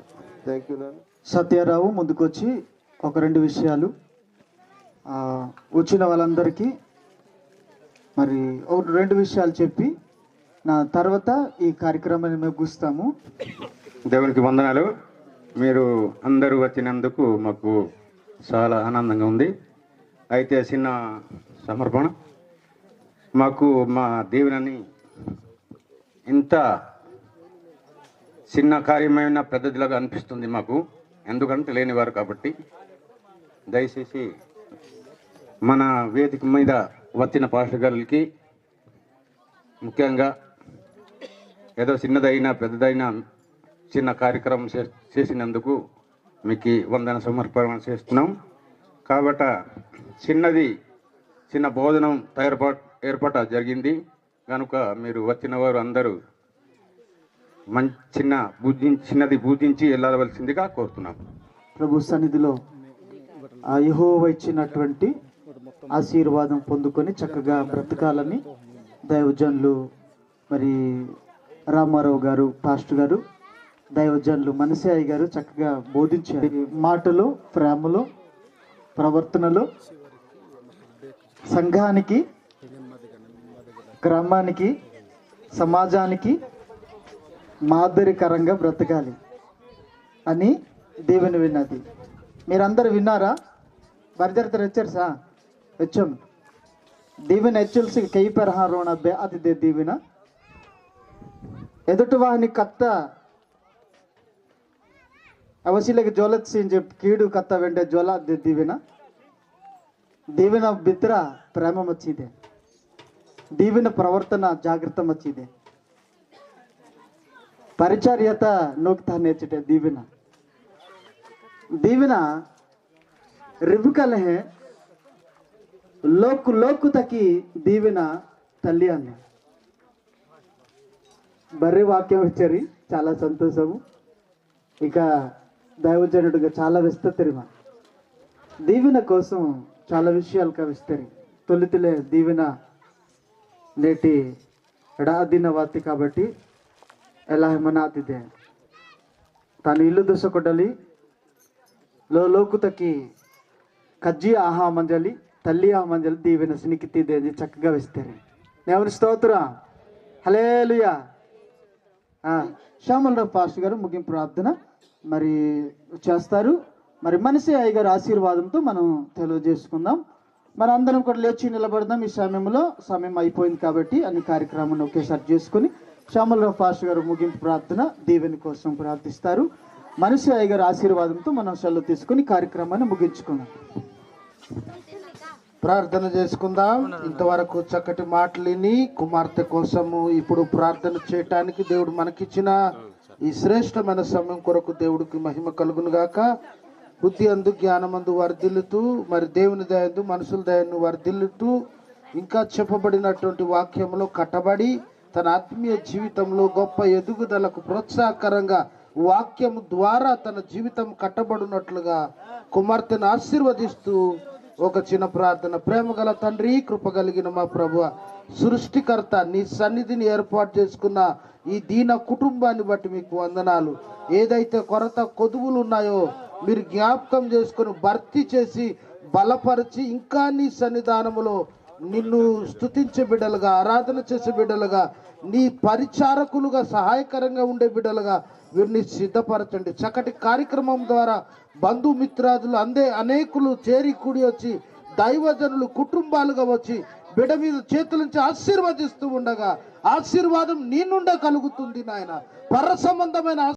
థ్యాంక్ యూ నాన్న. సత్యారావు ముందుకొచ్చి ఒక 2 విషయాలు వచ్చిన వాళ్ళందరికీ మరి 2 విషయాలు చెప్పి నా తర్వాత ఈ కార్యక్రమాన్ని మేము ముగిస్తాము. దేవునికి వందనాలు. మీరు అందరూ వచ్చినందుకు మాకు చాలా ఆనందంగా ఉంది. అయితే చిన్న సమర్పణ, మాకు మా దీవెనని ఇంత చిన్న కార్యమైన పెద్దదిలాగా అనిపిస్తుంది మాకు, ఎందుకంటే లేనివారు కాబట్టి. దయచేసి మన వేదిక మీద వచ్చిన పాస్టర్ గారికి ముఖ్యంగా ఏదో చిన్నదైనా పెద్దదైనా చిన్న కార్యక్రమం చేసినందుకు మీకు వందన సమర్పణ చేస్తున్నాం. కాబట్టి చిన్న భోజనం ఏర్పాటు జరిగింది కనుక మీరు వచ్చిన వారు అందరూ చిన్నది పూజించి వెళ్ళవలసిందిగా కోరుతున్నాం. ప్రభు సన్నిధిలో ఆ యెహోవా ఇచ్చినటువంటి ఆశీర్వాదం పొందుకొని చక్కగా బ్రతకాలని దైవజనులు మరి రామారావు గారు, పాస్టర్ గారు, దైవజనులు మనసాయి గారు చక్కగా బోధించారు. మాటలో, ప్రేమలో, ప్రవర్తనలో సంఘానికి, గ్రామానికి, సమాజానికి మాదిరికరంగా బ్రతకాలి అని దేవుని విన్నది. మీరందరూ విన్నారా? బరిదరితో వచ్చారు సా వచ్చాం. దీవెన హెచ్చుల్సి కై పెరహారోణ బే అది దే దీవెన ఎదుటి వాహిని కత్త అవశీలకి జ్వలత్ సీన్ చెప్పి కీడు కత్త వెంటే జ్వల దే దీవెన. దీవెన బిత్ర ప్రేమ మచ్చిదే, దీవెన ప్రవర్తన జాగ్రత్త మచ్చిదే, పరిచర్యత నోక్తా నేర్చుటే దీవెన. దీవెన రిబుకలహే లోకు తకి దీవెన తల్లి అన్న బర్రె వాక్యం వచ్చారు. చాలా సంతోషము. ఇక దైవజనుడిగా చాలా విస్తరిమ దీవెన కోసం చాలా విషయాలు కవిస్తారు. తొలితిలే దీవెన నేటి ఎడాదిన వాతి కాబట్టి ఎలా మనాతిదే ತಾನು ಇಲ್ಲದ ಕೊಡಲಿ లోకుతకి కజ్జి ఆహా మంజలి తల్లి ఆ మంజలి దీవెన సినికిత్తిదే అని చక్కగా వేస్తారు. దేవుని స్తోత్రం. హల్లెలూయా. శ్యామలరావు పాస్టర్ గారు ముగింపు ప్రార్థన మరి చేస్తారు. మరి మనసే అయ్యగారు ఆశీర్వాదంతో మనం తెలియజేసుకుందాం. మన అందరం కూడా లేచి నిలబడదాం. ఈ సమయం అయిపోయింది కాబట్టి అన్ని కార్యక్రమాన్ని ఒకేసారి చేసుకుని శ్యామలరావు పాస్టర్ గారు ముగింపు ప్రార్థన దీవెన కోసం ప్రార్థిస్తారు. మనసే అయ్యగారు ఆశీర్వాదంతో మనం సెలవు తీసుకుని కార్యక్రమాన్ని ముగించుకుందాం. ప్రార్థన చేసుకుందాం. ఇంతవరకు చక్కటి మాటలు విని కుమార్తె కోసము ఇప్పుడు ప్రార్థన చేయటానికి దేవుడు మనకిచ్చిన ఈ శ్రేష్టమైన సమయం కొరకు దేవుడికి మహిమ కలుగును గాక. బుద్ధి అందు జ్ఞానమందు వర్ధిల్లుతూ మరి దేవుని దయందు మనుషుల దయను వర్ధిల్లుతూ ఇంకా చెప్పబడినటువంటి వాక్యంలో కట్టబడి తన ఆత్మీయ జీవితంలో గొప్ప ఎదుగుదలకు ప్రోత్సాహకరంగా వాక్యం ద్వారా తన జీవితం కట్టబడినట్లుగా కుమార్తెను ఆశీర్వదిస్తూ ఒక చిన్న ప్రార్థన. ప్రేమ గల తండ్రి, కృప కలిగిన మా ప్రభువా, సృష్టికర్త, నీ సన్నిధిని ఏర్పాటు చేసుకున్న ఈ దీన కుటుంబాన్ని బట్టి మీకు వందనాలు. ఏదైతే కొరత కొదువులు ఉన్నాయో మీరు జ్ఞాపకం చేసుకొని భర్తీ చేసి బలపరిచి ఇంకా నీ సన్నిధానములో నిన్ను స్తుతించే బిడ్డలుగా, ఆరాధన చేసే బిడ్డలుగా, నీ పరిచారకులుగా సహాయకరంగా ఉండే బిడ్డలుగా వీరిని సిద్ధపరచండి. చక్కటి కార్యక్రమం ద్వారా బంధుమిత్రాదులు అనేకులు చేరి కూడి వచ్చి దైవజనులు కుటుంబాలుగా వచ్చి బిడ్డ మీద చేతుల నుంచి ఆశీర్వదిస్తూ ఉండగా ఆశీర్వాదం నీ నుండే కలుగుతుంది నాయన. పర సంబంధమైన